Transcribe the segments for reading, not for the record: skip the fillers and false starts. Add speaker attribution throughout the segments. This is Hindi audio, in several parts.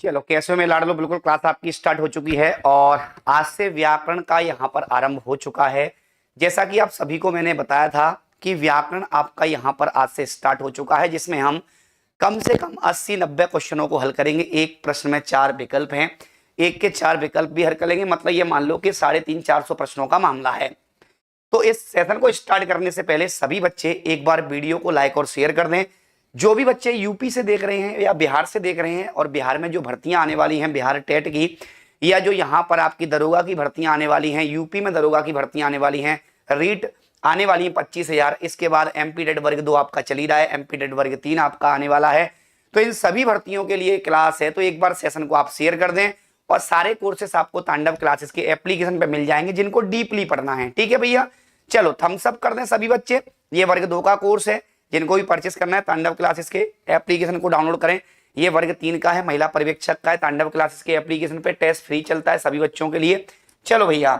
Speaker 1: चलो कैसे हो मेरे लाडलो, बिल्कुल क्लास आपकी स्टार्ट हो चुकी है और आज से व्याकरण का यहाँ पर आरंभ हो चुका है। जैसा कि आप सभी को मैंने बताया था कि व्याकरण आपका यहाँ पर आज से स्टार्ट हो चुका है, जिसमें हम कम से कम 80-90 क्वेश्चनों को हल करेंगे। एक प्रश्न में 4 विकल्प हैं, एक के 4 विकल्प भी हल करेंगे, मतलब ये मान लो कि 350-400 प्रश्नों का मामला है। तो इस सेशन को स्टार्ट करने से पहले सभी बच्चे एक बार वीडियो को लाइक और शेयर कर दें। जो भी बच्चे यूपी से देख रहे हैं या बिहार से देख रहे हैं और बिहार में जो भर्तियां आने वाली हैं बिहार टेट की, या जो यहाँ पर आपकी दरोगा की भर्तियां आने वाली हैं, यूपी में दरोगा की भर्तियां आने वाली हैं, रीट आने वाली है 25,000। इसके बाद एमपी डेट वर्ग 2 आपका चली रहा है, एमपी डेट वर्ग 3 आपका आने वाला है। तो इन सभी भर्तियों के लिए क्लास है, तो एक बार सेशन को आप शेयर कर दें और सारे कोर्सेस आपको तांडव क्लासेस के एप्लीकेशन पे मिल जाएंगे जिनको डीपली पढ़ना है। ठीक है भैया, चलो थम्स अप कर दें सभी बच्चे। ये वर्ग 2 का कोर्स है, जिनको भी परचेस करना है तांडव क्लासेस के एप्लीकेशन को डाउनलोड करें। ये वर्ग 3 का है, महिला पर्यवेक्षक का है। तांडव क्लासेस के एप्लीकेशन पे टेस्ट फ्री चलता है सभी बच्चों के लिए। चलो भैया,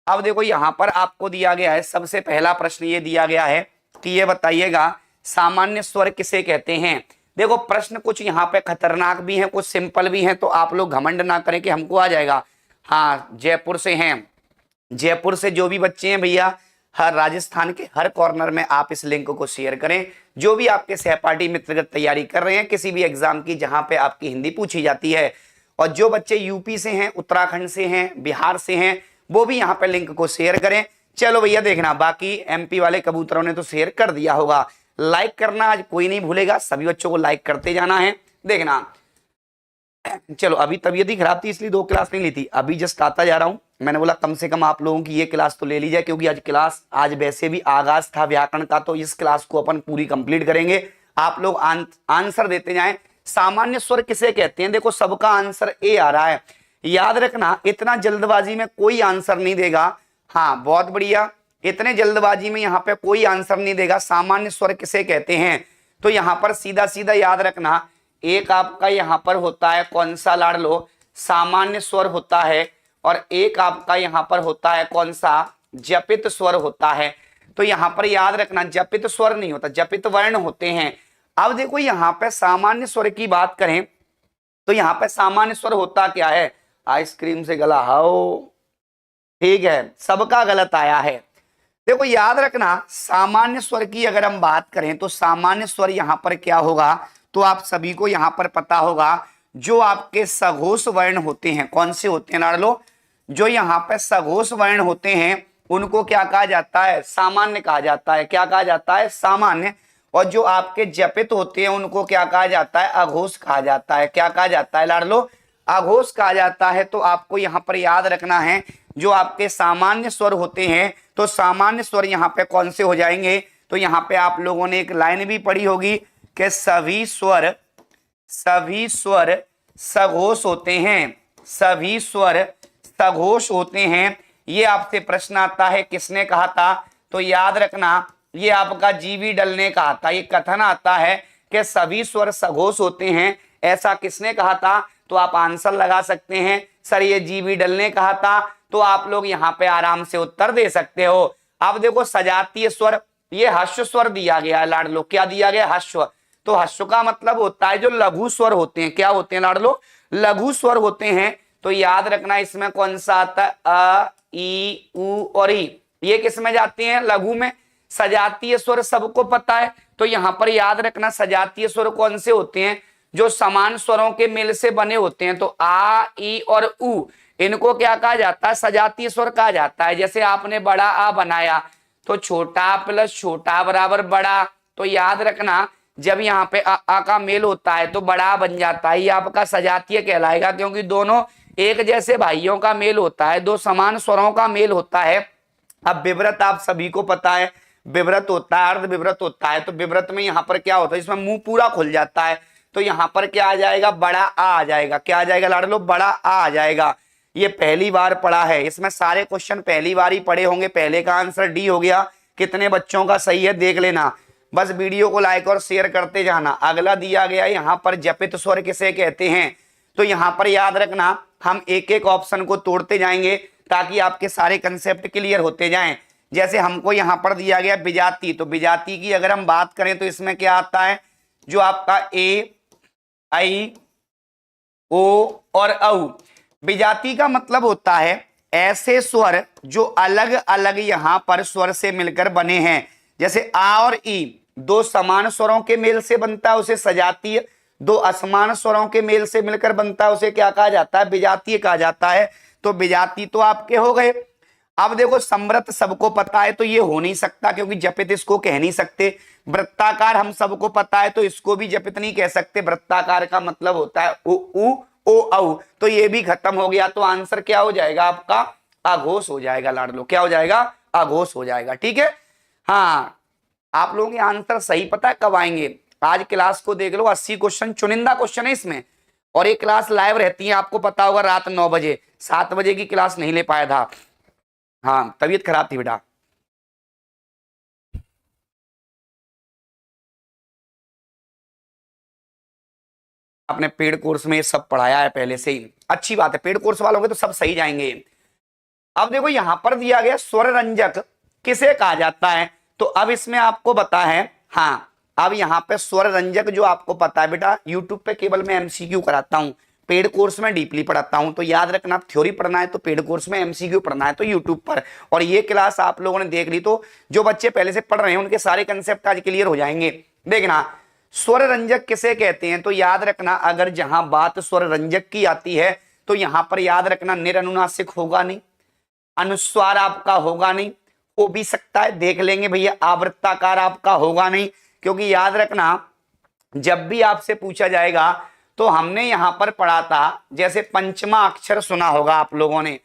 Speaker 1: अब देखो यहाँ पर आपको दिया गया है, सबसे पहला प्रश्न ये दिया गया है कि ये बताइएगा सामान्य स्वर किसे कहते हैं। देखो प्रश्न कुछ यहाँ पे खतरनाक भी हैं, कुछ सिंपल भी हैं, तो आप लोग घमंड ना करें कि हमको आ जाएगा। हाँ, जयपुर से हैं, जयपुर से जो भी बच्चे हैं भैया, हर राजस्थान के हर कॉर्नर में आप इस लिंक को शेयर करें। जो भी आपके सहपाठी मित्रगत तैयारी कर रहे हैं किसी भी एग्जाम की जहां पे आपकी हिंदी पूछी जाती है, और जो बच्चे यूपी से हैं, उत्तराखंड से हैं, बिहार से हैं, वो भी यहाँ पे लिंक को शेयर करें। चलो भैया देखना, बाकी एमपी वाले कबूतरों ने तो शेयर कर दिया होगा। लाइक करना आज कोई नहीं भूलेगा, सभी बच्चों को लाइक करते जाना है। देखना, चलो अभी तबीयत ही खराब थी इसलिए 2 क्लास नहीं ली थी, अभी जस्ट आता जा रहा हूं। मैंने बोला कम से कम आप लोगों की ये क्लास तो ले ली जाए, क्योंकि आज वैसे भी आगाज था व्याकरण का, तो इस क्लास को अपन पूरी कंप्लीट करेंगे। आप लोग आंसर देते जाएं। सामान्य स्वर किसे कहते हैं? देखो सबका आंसर ए आ रहा है, याद रखना इतना जल्दबाजी में कोई आंसर नहीं देगा। हाँ बहुत बढ़िया, इतने जल्दबाजी में यहाँ पे कोई आंसर नहीं देगा। सामान्य स्वर किसे कहते हैं? तो यहाँ पर सीधा सीधा याद रखना, एक आपका यहाँ पर होता है कौन सा लाडलो, सामान्य स्वर होता है, और एक आपका यहाँ पर होता है कौन सा, जपित स्वर होता है। तो यहाँ पर याद रखना जपित स्वर नहीं होता, जपित वर्ण होते हैं। अब देखो यहाँ पे सामान्य स्वर की बात करें तो यहाँ पे सामान्य स्वर होता क्या है? आइसक्रीम से गला हाओ, ठीक है, सबका गलत आया है। देखो याद रखना सामान्य स्वर की अगर हम बात करें तो सामान्य स्वर यहाँ पर क्या होगा, तो आप सभी को यहाँ पर पता होगा जो आपके सघोष वर्ण होते हैं, कौन से होते हैं लाडलो, जो यहाँ पे सघोष वर्ण होते हैं उनको क्या कहा जाता है? सामान्य कहा जाता है। क्या कहा जाता है? सामान्य। और जो आपके जपित होते हैं उनको क्या कहा जाता है? अघोष कहा जाता है। क्या कहा जाता है लाडलो? अघोष कहा जाता है। तो आपको यहाँ पर याद रखना है जो आपके सामान्य स्वर होते हैं, तो सामान्य स्वर यहाँ पे कौन से हो जाएंगे? तो यहाँ पे आप लोगों ने एक लाइन भी पढ़ी होगी कि सभी स्वर सघोष होते हैं, सभी स्वर सघोष होते हैं। ये आपसे प्रश्न आता है, किसने कहा था? तो याद रखना ये आपका जीवी डल ने कहा था। ये कथन आता है कि सभी स्वर सघोष होते हैं, ऐसा किसने कहा था? तो आप आंसर लगा सकते हैं सर ये जीवी डल ने कहा था, तो आप लोग यहाँ पे आराम से उत्तर दे सकते हो। अब देखो सजातीय स्वर, ये हर्ष स्वर दिया गया है लाडलो। क्या दिया गया? हर्ष। तो हर्ष का मतलब होता है जो लघु स्वर होते हैं। क्या होते हैं लाडलो? लघु स्वर होते हैं। तो याद रखना इसमें कौन सा आता है? अ, ई, उ और ई, ये किस में जाते हैं? लघु में। सजातीय स्वर सबको पता है, तो यहाँ पर याद रखना सजातीय स्वर कौन से होते हैं? जो समान स्वरों के मेल से बने होते हैं। तो आ, ई और उ, इनको क्या कहा जाता है? सजातीय स्वर कहा जाता है। जैसे आपने बड़ा आ बनाया तो छोटा प्लस छोटा बराबर बड़ा, तो याद रखना जब यहाँ पे आ का मेल होता है तो बड़ा बन जाता है, ये आपका सजातीय कहलाएगा, क्योंकि दोनों एक जैसे भाइयों का मेल होता है, दो समान स्वरों का मेल होता है। अब विवृत आप सभी को पता है, विवृत होता है, अर्ध विवृत होता है। तो विवृत में यहाँ पर क्या होता है? इसमें मुंह पूरा खुल जाता है, तो यहाँ पर क्या आ जाएगा? बड़ा आ जाएगा। क्या आ जाएगा लाडलो? बड़ा आ जाएगा। ये पहली बार पढ़ा है, इसमें सारे क्वेश्चन पहली बार ही पढ़े होंगे। पहले का आंसर डी हो गया। कितने बच्चों का सही है देख लेना, बस वीडियो को लाइक और शेयर करते जाना। अगला दिया गया यहाँ पर जपित स्वर किसे कहते हैं? तो यहाँ पर याद रखना हम एक एक ऑप्शन को तोड़ते जाएंगे ताकि आपके सारे कंसेप्ट क्लियर होते जाएं। जैसे हमको यहाँ पर दिया गया विजाति, तो विजाति की अगर हम बात करें तो इसमें क्या आता है? जो आपका ए, आई, ओ और औ। विजाती का मतलब होता है ऐसे स्वर जो अलग अलग यहां पर स्वर से मिलकर बने हैं। जैसे आ और ई दो समान स्वरों के मेल से बनता है उसे सजातीय, दो असमान स्वरों के मेल से मिलकर बनता है उसे क्या कहा जाता है, विजातीय कहा जाता है। तो विजाती तो आपके हो गए। अब देखो समृत सबको पता है तो ये हो नहीं सकता क्योंकि जपित इसको कह नहीं सकते। वृत्ताकार हम सबको पता है तो इसको भी जपित नहीं कह सकते, वृत्ताकार का मतलब होता है उ उ ओ औ, तो ये भी खत्म हो गया। तो आंसर क्या हो जाएगा आपका, अघोष हो जाएगा लाडलो, क्या हो जाएगा, अघोष हो जाएगा। ठीक है, हाँ आप लोगों के आंसर सही पता है कब आएंगे, आज क्लास को देख लो 80 क्वेश्चन चुनिंदा क्वेश्चन है इसमें, और एक क्लास लाइव रहती है आपको पता होगा रात 9 बजे, 7 बजे की क्लास नहीं ले पाया था, हाँ तबीयत खराब थी बेटा। आपने पेड कोर्स में सब पढ़ाया है पहले से ही, अच्छी बात है, पेड कोर्स वालों के तो सब सही जाएंगे। अब देखो यहां पर दिया गया स्वर रंजक किसे कहा जाता है, तो अब इसमें आपको पता है, हाँ अब यहां पे स्वर रंजक जो आपको पता है बेटा, यूट्यूब पे केवल मैं एमसीक्यू कराता हूं, पेड कोर्स में डीपली पढ़ाता हूं, तो याद रखना थ्योरी पढ़ना है तो पेड कोर्स में, एमसीक्यू पढ़ना है तो यूट्यूब पर। और ये क्लास आप लोगों ने देख ली तो जो बच्चे पहले से पढ़ रहे हैं उनके सारे कंसेप्ट आज क्लियर हो जाएंगे। देखना स्वर रंजक किसे कहते हैं, तो याद रखना अगर जहां बात स्वर रंजक की आती है तो यहां पर याद रखना निरनुनासिक होगा नहीं, अनुस्वार आपका होगा नहीं, हो भी सकता है देख लेंगे भैया, आवृत्ताकार आपका होगा नहीं, क्योंकि याद रखना जब भी आपसे पूछा जाएगा तो हमने यहां पर पढ़ा था, जैसे पंचमा अक्षर सुना होगा आप लोगों ने,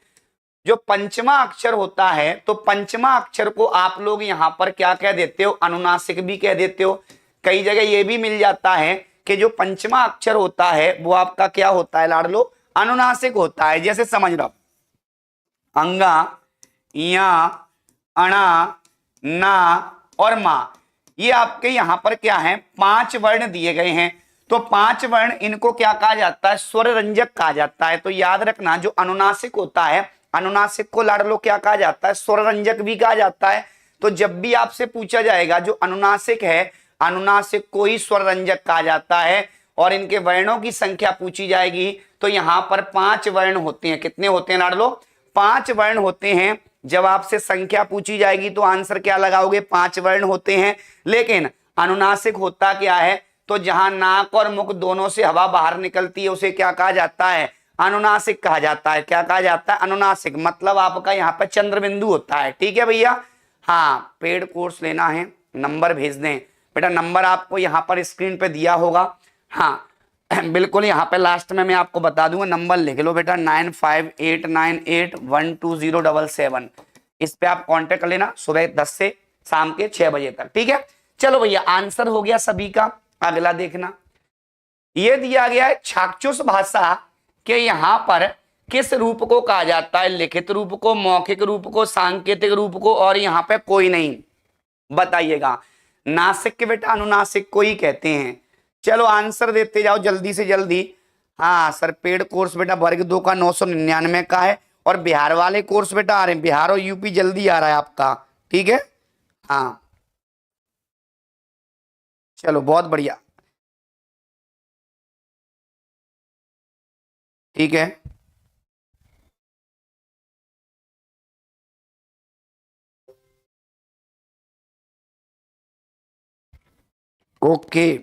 Speaker 1: जो पंचमा अक्षर होता है तो पंचमा अक्षर को आप लोग यहां पर क्या कह देते हो, अनुनासिक भी कह देते हो। कई जगह यह भी मिल जाता है कि जो पंचमा अक्षर होता है वो आपका क्या होता है लाडलो, अनुनासिक होता है। जैसे समझ लो अंगा, या, अणा, ना और मा, ये आपके यहां पर क्या है, 5 वर्ण दिए गए हैं, तो 5 वर्ण इनको क्या कहा जाता है, स्वर रंजक कहा जाता है। तो याद रखना जो अनुनासिक होता है, अनुनासिक को लाडलो क्या कहा जाता है, स्वर रंजक भी कहा जाता है। तो जब भी आपसे पूछा जाएगा जो अनुनासिक है, अनुनासिक को ही स्वर रंजक कहा जाता है। और इनके वर्णों की संख्या पूछी जाएगी तो यहां पर 5 वर्ण होते हैं, कितने होते हैं लाडलो, 5 वर्ण होते हैं। जब आपसे संख्या पूछी जाएगी तो आंसर क्या लगाओगे, 5 वर्ण होते हैं। लेकिन अनुनासिक होता क्या है, तो जहां नाक और मुख दोनों से हवा बाहर निकलती है उसे क्या कहा जाता है, अनुनासिक कहा जाता है। क्या कहा जाता है, अनुनासिक, मतलब आपका यहाँ पर चंद्र बिंदु होता है। ठीक है भैया, हाँ पेड कोर्स लेना है नंबर भेज दें बेटा, नंबर आपको यहाँ पर स्क्रीन पे दिया होगा, हाँ बिल्कुल यहाँ पे लास्ट में मैं आपको बता दूंगा, नंबर लिख लो बेटा 9589812077, इस पे आप कांटेक्ट कर लेना सुबह 10 से शाम के 6 बजे तक। ठीक है, चलो भैया आंसर हो गया सभी का। अगला देखना, ये दिया गया है चाक्षुष भाषा के यहाँ पर किस रूप को कहा जाता है, लिखित रूप को, मौखिक रूप को, सांकेतिक रूप को, और यहाँ पे कोई नहीं, बताइएगा। नासिक के बेटा अनुनासिक को ही कहते हैं। चलो आंसर देते जाओ जल्दी से जल्दी। हाँ सर पेड कोर्स बेटा वर्ग 2 का 999 का है, और बिहार वाले कोर्स बेटा आ रहे हैं, बिहार और यूपी जल्दी आ रहा है आपका। ठीक है, हाँ चलो बहुत बढ़िया, ठीक है ओके।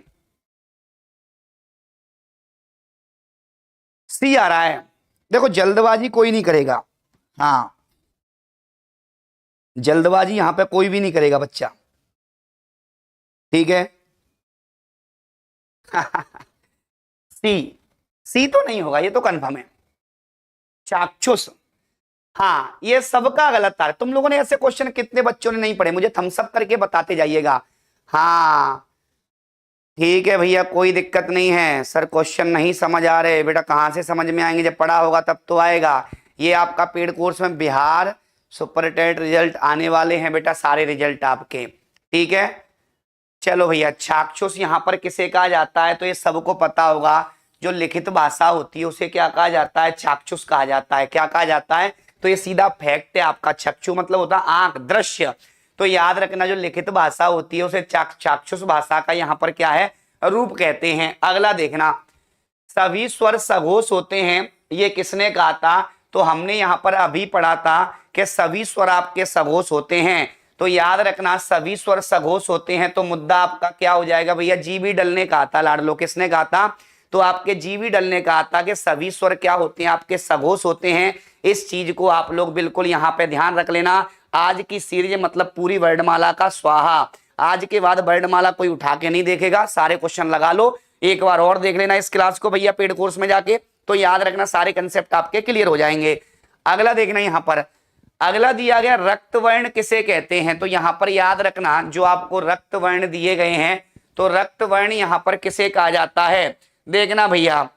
Speaker 1: सी आ रहा है, देखो जल्दबाजी कोई नहीं करेगा, हाँ जल्दबाजी यहां पे कोई भी नहीं करेगा बच्चा, ठीक है सी, सी तो नहीं होगा, ये तो कंफर्म है। चाक्षुष, हाँ ये सबका गलत था। तुम लोगों ने ऐसे क्वेश्चन कितने बच्चों ने नहीं पढ़े, मुझे थम्स अप करके बताते जाइएगा। हाँ ठीक है भैया कोई दिक्कत नहीं है सर, क्वेश्चन नहीं समझ आ रहे बेटा, कहाँ से समझ में आएंगे, जब पढ़ा होगा तब तो आएगा। ये आपका पेड कोर्स में बिहार सुपरटेट रिजल्ट आने वाले हैं बेटा, सारे रिजल्ट आपके। ठीक है चलो भैया, चाक्षुष यहाँ पर किसे कहा जाता है, तो ये सबको पता होगा, जो लिखित भाषा होती है उसे क्या कहा जाता है, चाक्षुष कहा जाता है। क्या कहा जाता है, तो ये सीधा फैक्ट है आपका, चक्षु मतलब होता है आंख, दृश्य। तो याद रखना जो लिखित भाषा होती है उसे चाक्षुष भाषा का यहाँ पर क्या है, रूप कहते हैं। अगला देखना, सभी स्वर सघोष होते हैं, ये किसने कहा था? तो हमने यहाँ पर अभी पढ़ा था कि सभी स्वर आपके सघोष होते हैं। तो याद रखना सभी स्वर सघोष होते हैं, तो मुद्दा आपका क्या हो जाएगा भैया? जीबी डल ने कहा था, लाडलो किसने कहा था? तो आपके जीबी डल ने कहा था कि सभी स्वर क्या होते हैं? आपके सघोष होते हैं। इस चीज को आप लोग बिल्कुल यहाँ पे ध्यान रख लेना। आज की सीरीज मतलब पूरी वर्णमाला का स्वाहा। आज के बाद वर्णमाला कोई उठा के नहीं देखेगा, सारे क्वेश्चन लगा लो, एक बार और देख लेना इस क्लास को भैया पेड कोर्स में जाके, तो याद रखना सारे कंसेप्ट आपके क्लियर हो जाएंगे। अगला देखना यहाँ पर, अगला दिया गया रक्त वर्ण किसे कहते हैं? तो यहाँ पर याद रखना जो आपको रक्त वर्ण दिए गए हैं, तो रक्त वर्ण यहाँ पर किसे कहा जाता है? देखना भैया,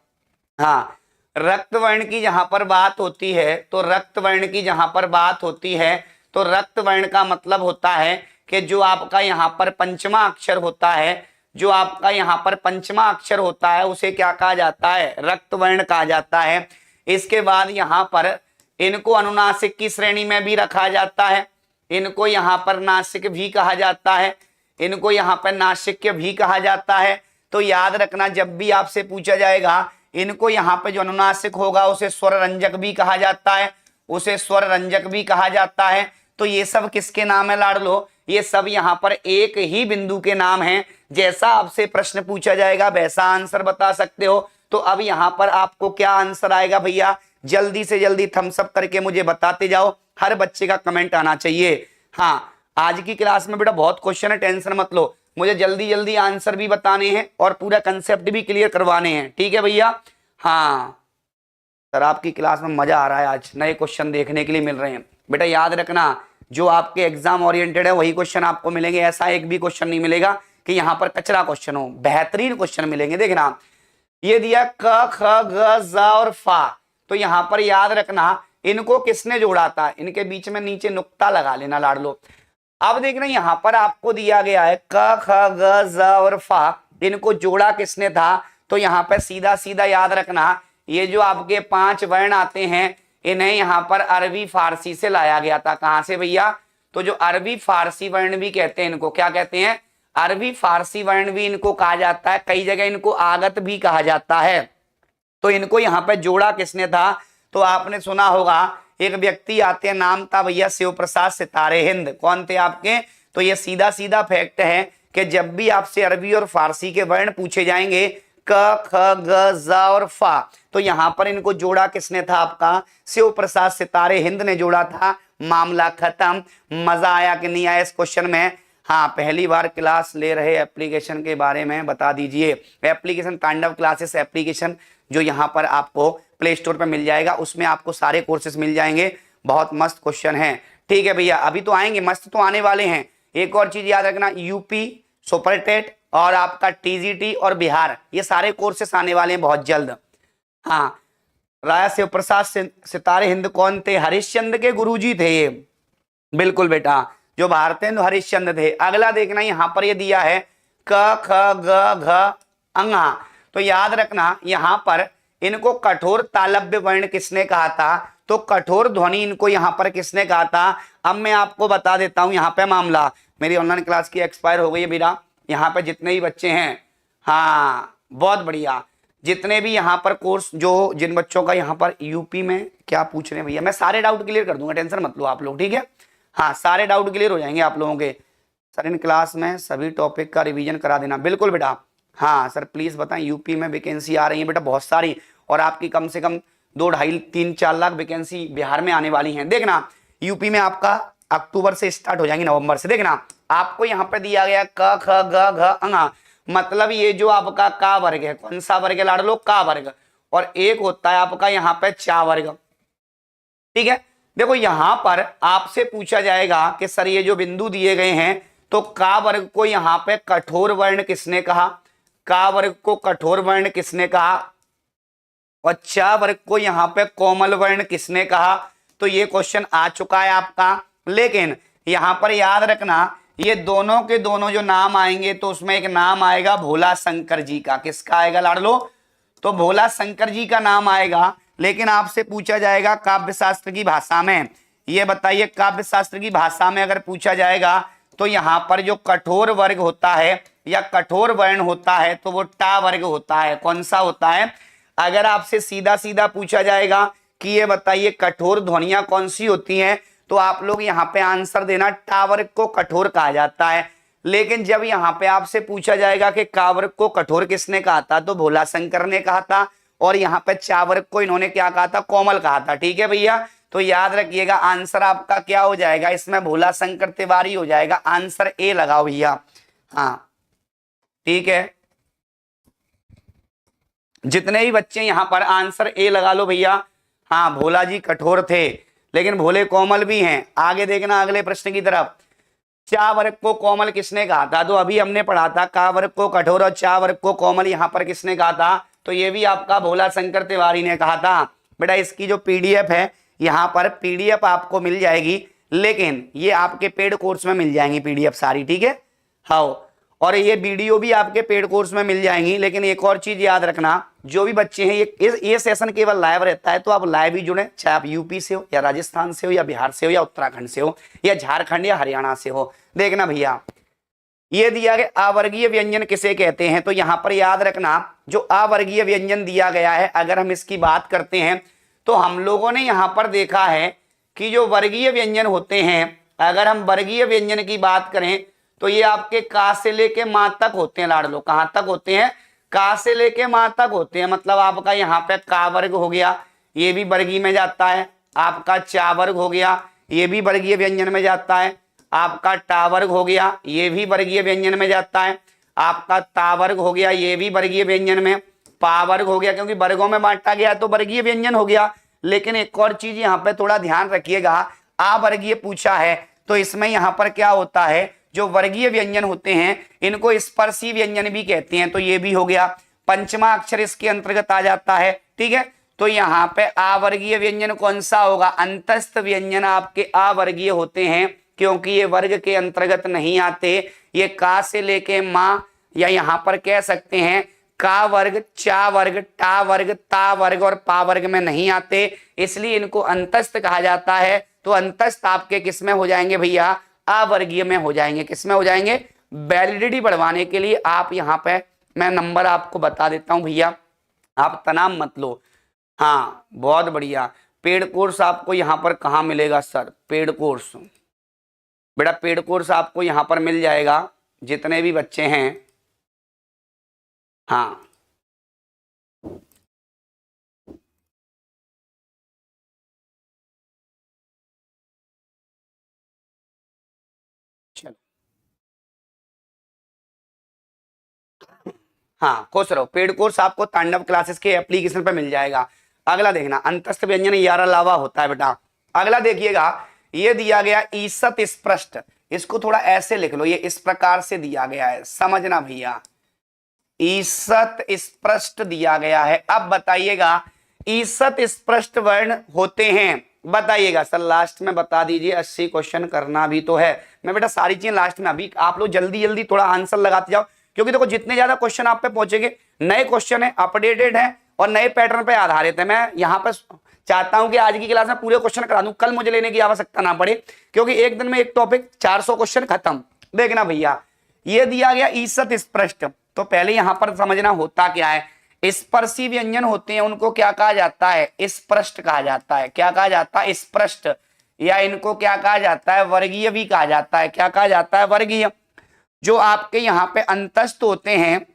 Speaker 1: हाँ रक्त वर्ण की जहां पर बात होती है, तो रक्त वर्ण की जहां पर बात होती है, तो रक्त वर्ण का मतलब होता है कि जो आपका यहाँ पर पंचमा अक्षर होता है, जो आपका यहाँ पर पंचमा अक्षर होता है उसे क्या कहा जाता है? रक्त वर्ण कहा जाता है। इसके बाद यहाँ पर इनको अनुनासिक की श्रेणी में भी रखा जाता है, इनको यहाँ पर नासिक भी कहा जाता है, इनको यहाँ पर नासिक्य भी कहा जाता है। तो याद रखना जब भी आपसे पूछा जाएगा, इनको यहाँ पे जो अनुनासिक होगा उसे स्वर रंजक भी कहा जाता है, उसे स्वर रंजक भी कहा जाता है। तो ये सब किसके नाम है लाडलो? ये सब यहाँ पर एक ही बिंदु के नाम हैं। जैसा आपसे प्रश्न पूछा जाएगा वैसा आंसर बता सकते हो। तो अब यहाँ पर आपको क्या आंसर आएगा भैया? जल्दी से जल्दी थम्स अप करके मुझे बताते जाओ, हर बच्चे का कमेंट आना चाहिए। हाँ आज की क्लास में बेटा बहुत क्वेश्चन है, टेंशन मत लो, मुझे जल्दी जल्दी आंसर भी बताने हैं और पूरा कंसेप्ट भी क्लियर करवाने हैं, ठीक है भैया? हाँ सर आपकी क्लास में मजा आ रहा है, आज नए क्वेश्चन देखने के लिए मिल रहे हैं। बेटा याद रखना जो आपके एग्जाम ओरिएंटेड है वही क्वेश्चन आपको मिलेंगे, ऐसा एक भी क्वेश्चन नहीं मिलेगा कि यहाँ पर कचरा क्वेश्चन हो, बेहतरीन क्वेश्चन मिलेंगे। देखना ये दिया क ख ग ज और फा, तो यहाँ पर याद रखना इनको किसने जोड़ा था? इनके बीच में नीचे नुक्ता लगा लेना लाडलो। अब देखना यहाँ पर आपको दिया गया है क ख ग ज और फा, इनको जोड़ा किसने था? तो यहाँ पर सीधा सीधा याद रखना ये जो आपके 5 वर्ण आते हैं इन्हें यहाँ पर अरबी फारसी से लाया गया था। कहां से भैया? तो जो अरबी फारसी वर्ण भी कहते हैं, इनको क्या कहते हैं? अरबी फारसी वर्ण भी इनको कहा जाता है, कई जगह इनको आगत भी कहा जाता है। तो इनको यहाँ पर जोड़ा किसने था? तो आपने सुना होगा एक व्यक्ति आते हैं, नाम था भैया शिव प्रसाद सितारे हिंद। कौन थे आपके? तो ये सीधा सीधा फैक्ट है कि जब भी आपसे अरबी और फारसी के वर्ण पूछे जाएंगे क ख ग ज और फा, तो यहाँ पर इनको जोड़ा किसने था? आपका शिव प्रसाद सितारे हिंद ने जोड़ा था। मामला खत्म। मजा आया कि नहीं आया इस क्वेश्चन में? हाँ पहली बार क्लास ले रहे एप्लीकेशन के बारे में बता दीजिए। एप्लीकेशन तांडव क्लासेस एप्लीकेशन जो यहाँ पर आपको प्ले स्टोर पर मिल जाएगा, उसमें आपको सारे कोर्सेज मिल जाएंगे। बहुत मस्त क्वेश्चन है, ठीक है भैया? अभी तो आएंगे, मस्त तो आने वाले हैं। एक और चीज याद रखना, यूपी सुपर टेट और आपका टीजीटी और बिहार, ये सारे कोर्सेस आने वाले हैं बहुत जल्द। हाँ राजा शिव प्रसाद सितारे हिंद कौन थे? हरिश्चंद्र के गुरुजी थे ये, बिल्कुल बेटा, जो भारतेंदु हरिश्चंद्र थे। अगला देखना यहाँ पर ये दिया है क ख ग घ अंगा, तो याद रखना यहाँ पर इनको कठोर तालव्य वर्ण किसने कहा था? तो कठोर ध्वनि इनको यहाँ पर किसने कहा था? अब मैं आपको बता देता हूँ यहाँ पे मामला। मेरी ऑनलाइन क्लास की एक्सपायर हो गई है बेटा, यहाँ पे जितने भी बच्चे हैं, हाँ बहुत बढ़िया, जितने भी यहाँ पर कोर्स जो जिन बच्चों का यहाँ पर यूपी में क्या पूछ रहे हैं भैया, मैं सारे डाउट क्लियर कर दूंगा, टेंशन मत लो आप लोग, ठीक है? हाँ सारे डाउट क्लियर हो जाएंगे आप लोगों के। सर इन क्लास में सभी टॉपिक का रिवीजन करा देना। बिल्कुल बेटा। हाँ सर प्लीज बताएं, यूपी में वैकेंसी आ रही है बेटा बहुत सारी, और आपकी कम से कम 2, 2.5, 3, 4 लाख वैकेंसी बिहार में आने वाली हैं। देखना यूपी में आपका अक्टूबर से स्टार्ट हो जाएंगी, नवंबर से। देखना आपको यहाँ पे दिया गया क ख ग घ अंगा, मतलब ये जो आपका का वर्ग है, कौन सा वर्ग है लाडलो? का वर्ग। और एक होता है आपका यहाँ पे चा वर्ग, ठीक है? देखो यहाँ पर आपसे पूछा जाएगा कि सर ये जो बिंदु दिए गए हैं, तो का वर्ग को यहाँ पे कठोर वर्ण किसने कहा? का वर्ग को कठोर वर्ण किसने कहा? और चा वर्ग को यहाँ पे कोमल वर्ण किसने कहा? तो ये क्वेश्चन आ चुका है आपका। लेकिन यहाँ पर याद रखना ये दोनों के दोनों जो नाम आएंगे, तो उसमें एक नाम आएगा भोला शंकर जी का। किसका आएगा लाडलो? तो भोला शंकर जी का नाम आएगा। लेकिन आपसे पूछा जाएगा काव्य शास्त्र की भाषा में, ये बताइए काव्य शास्त्र की भाषा में अगर पूछा जाएगा तो यहाँ पर जो कठोर वर्ग होता है या कठोर वर्ण होता है, तो वो टा वर्ग होता है। कौन सा होता है? अगर आपसे सीधा सीधा पूछा जाएगा कि ये बताइए कठोर ध्वनियां कौन सी होती हैं, तो आप लोग यहाँ पे आंसर देना टावर्ग को कठोर कहा जाता है। लेकिन जब यहाँ पे आपसे पूछा जाएगा कि कावर्ग को कठोर किसने कहा था, तो भोला शंकर ने कहा था, और यहाँ पे चावर्ग को इन्होंने क्या कहा था, कोमल कहा था। ठीक है भैया, तो याद रखिएगा आंसर आपका क्या हो जाएगा, इसमें भोला शंकर तिवारी हो जाएगा। आंसर ए लगाओ भैया। हाँ ठीक है, जितने भी बच्चे यहां पर आंसर ए लगा लो भैया। हाँ भोला जी कठोर थे, लेकिन भोले कोमल भी हैं। आगे देखना अगले प्रश्न की तरफ। चा वर्ग को कोमल किसने कहा था, तो अभी हमने पढ़ा था का वर्ग को कठोर और चा वर्ग को कोमल यहां पर किसने कहा था, तो ये भी आपका भोला शंकर तिवारी ने कहा था। बेटा इसकी जो पीडीएफ है यहाँ पर पीडीएफ आपको मिल जाएगी, लेकिन ये आपके पेड कोर्स में मिल जाएंगी पीडीएफ सारी। ठीक है, हाँ, और ये वीडियो भी आपके पेड कोर्स में मिल जाएंगी। लेकिन एक और चीज याद रखना, जो भी बच्चे हैं ये सेशन केवल लाइव रहता है, तो आप लाइव ही जुड़े, चाहे आप यूपी से हो या राजस्थान से हो या बिहार से हो या उत्तराखंड से हो या झारखंड या हरियाणा से हो। देखना भैया, ये दिया गया अवर्गीय व्यंजन किसे कहते हैं, तो यहां पर याद रखना जो अवर्गीय व्यंजन दिया गया है, अगर हम इसकी बात करते हैं तो हम लोगों ने यहां पर देखा है कि जो वर्गीय व्यंजन होते हैं, अगर हम वर्गीय व्यंजन की बात करें तो ये आपके का से लेके मां तक होते हैं लाडलो। कहां तक होते हैं, का से लेके मां तक होते हैं। मतलब आपका यहाँ पे का वर्ग हो गया, ये भी वर्गीय में जाता है। आपका चा वर्ग हो गया, ये भी वर्गीय व्यंजन में जाता है। आपका टा वर्ग हो गया, ये भी वर्गीय व्यंजन में जाता है। आपका ता वर्ग हो गया, ये भी वर्गीय व्यंजन में। पा वर्ग हो गया, क्योंकि वर्गों में बांटा गया तो वर्गीय व्यंजन हो गया। लेकिन एक और चीज यहाँ पे थोड़ा ध्यान रखिएगा, अवर्गीय पूछा है तो इसमें यहाँ पर क्या होता है, जो वर्गीय व्यंजन होते हैं इनको स्पर्शी व्यंजन भी कहते हैं। तो ये भी हो गया, पंचमा अक्षर इसके अंतर्गत आ जाता है। ठीक है, तो यहाँ पे अवर्गीय व्यंजन कौन सा होगा, अंतस्थ व्यंजन आपके अवर्गीय होते हैं, क्योंकि ये वर्ग के अंतर्गत नहीं आते। ये का से लेके मां, या यहाँ पर कह सकते हैं का वर्ग, चा वर्ग, टा वर्ग, ता वर्ग और पा वर्ग में नहीं आते, इसलिए इनको अंतस्थ कहा जाता है। तो अंतस्थ आपके किस में हो जाएंगे भैया, अवर्गीय में हो जाएंगे। किस में हो जाएंगे, वैलिडिटी बढ़वाने के लिए आप यहाँ पे मैं नंबर आपको बता देता हूं भैया, आप तनाव मत लो। हाँ बहुत बढ़िया, पेड कोर्स आपको यहाँ पर कहाँ मिलेगा सर, पेड कोर्स बेटा पेड कोर्स आपको यहाँ पर मिल जाएगा, जितने भी बच्चे हैं। हाँ चलो, हाँ खुश रहो। पेड कोर्स आपको तांडव क्लासेस के एप्लीकेशन पर मिल जाएगा। अगला देखना, अंतस्थ व्यंजन 11 लावा होता है बेटा। अगला देखिएगा, ये दिया गया ईसत स्पृष्ट, इसको थोड़ा ऐसे लिख लो, ये इस प्रकार से दिया गया है, समझना भैया। ईसत स्पृष्ट दिया गया है। अब बताइएगा ईसत स्पृष्ट वर्ण होते हैं, बताइएगा सर लास्ट में बता दीजिए, 80 क्वेश्चन करना भी तो है। मैं बेटा सारी चीजें लास्ट में, अभी आप लोग जल्दी जल्दी थोड़ा आंसर लगाते जाओ, क्योंकि देखो जितने ज्यादा क्वेश्चन आप पे पहुंचेंगे, नए क्वेश्चन है, अपडेटेड है और नए पैटर्न पे आधारित है। मैं यहाँ पर चाहता हूं कि आज की क्लास में पूरे क्वेश्चन करा दूं, कल मुझे लेने की आवश्यकता ना पड़े, क्योंकि एक दिन में एक टॉपिक 400 क्वेश्चन खत्म। देखना भैया, ये दिया गया ईसत स्पृष्ट, तो पहले यहां पर समझना होता क्या है, स्पर्शी व्यंजन होते हैं उनको क्या कहा जाता है, स्पृष्ट कहा जाता है। क्या कहा जाता है, स्पृष्ट, या इनको क्या कहा जाता है, वर्गीय भी कहा जाता है। क्या कहा जाता है, वर्गीय। जो आपके यहाँ पे अंतस्थ होते हैं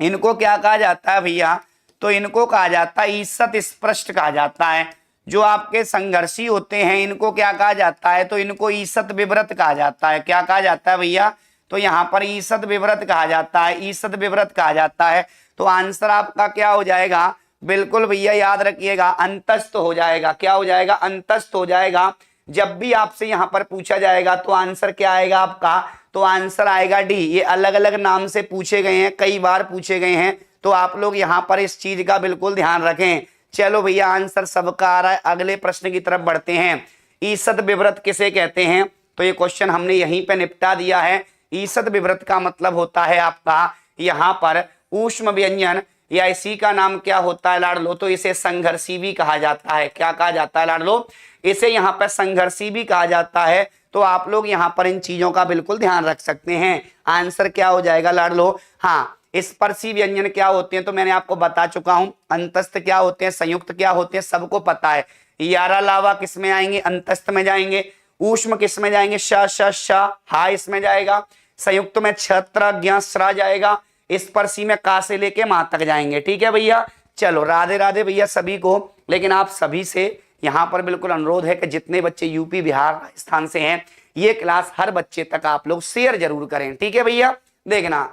Speaker 1: इनको क्या कहा जाता है भैया, तो इनको कहा जाता है ईसत स्पृष्ट कहा जाता है। जो आपके संघर्षी होते हैं इनको क्या कहा जाता है, तो इनको ईसत विव्रत कहा जाता है। क्या कहा जाता है भैया, तो यहाँ पर ईसत विव्रत कहा जाता है, ईसत विव्रत कहा जाता है। तो आंसर आपका क्या हो जाएगा, बिल्कुल भैया याद रखिएगा अंतस्थ हो जाएगा। क्या हो जाएगा, अंतस्थ हो जाएगा। जब भी आपसे यहाँ पर पूछा जाएगा तो आंसर क्या आएगा आपका, तो आंसर आएगा डी। ये अलग अलग नाम से पूछे गए हैं, कई बार पूछे गए हैं, तो आप लोग यहाँ पर इस चीज का बिल्कुल ध्यान रखें। चलो भैया आंसर सबका आ रहा है, अगले प्रश्न की तरफ बढ़ते हैं। ईसत विव्रत किसे कहते हैं, तो ये क्वेश्चन हमने यहीं पे निपटा दिया है। ईसत विव्रत का मतलब होता है आपका यहाँ पर ऊष्म व्यंजन, या इसी का नाम क्या होता है लाडलो, तो इसे संघर्षी भी कहा जाता है। क्या कहा जाता है लाडलो, इसे यहाँ पर संघर्षी भी कहा जाता है। तो आप लोग यहाँ पर इन चीजों का बिल्कुल ध्यान रख सकते हैं। आंसर क्या हो जाएगा लाडलो, हाँ स्पर्शी व्यंजन क्या होते हैं तो मैंने आपको बता चुका हूं। अंतस्थ क्या होते हैं, संयुक्त क्या होते हैं, सबको पता है। यारा लावा किस में आएंगे, अंतस्थ में जाएंगे। ऊष्म किस में जाएंगे, श श श हा इसमें जाएगा। संयुक्त में छत्र ज्ञ स्रा जाएगा। स्पर्शी में का से लेके मां तक जाएंगे। ठीक है भैया, चलो राधे राधे भैया सभी को। लेकिन आप सभी से यहाँ पर बिल्कुल अनुरोध है कि जितने बच्चे यूपी बिहार राजस्थान से हैं ये क्लास हर बच्चे तक आप लोग शेयर जरूर करें। ठीक है भैया, देखना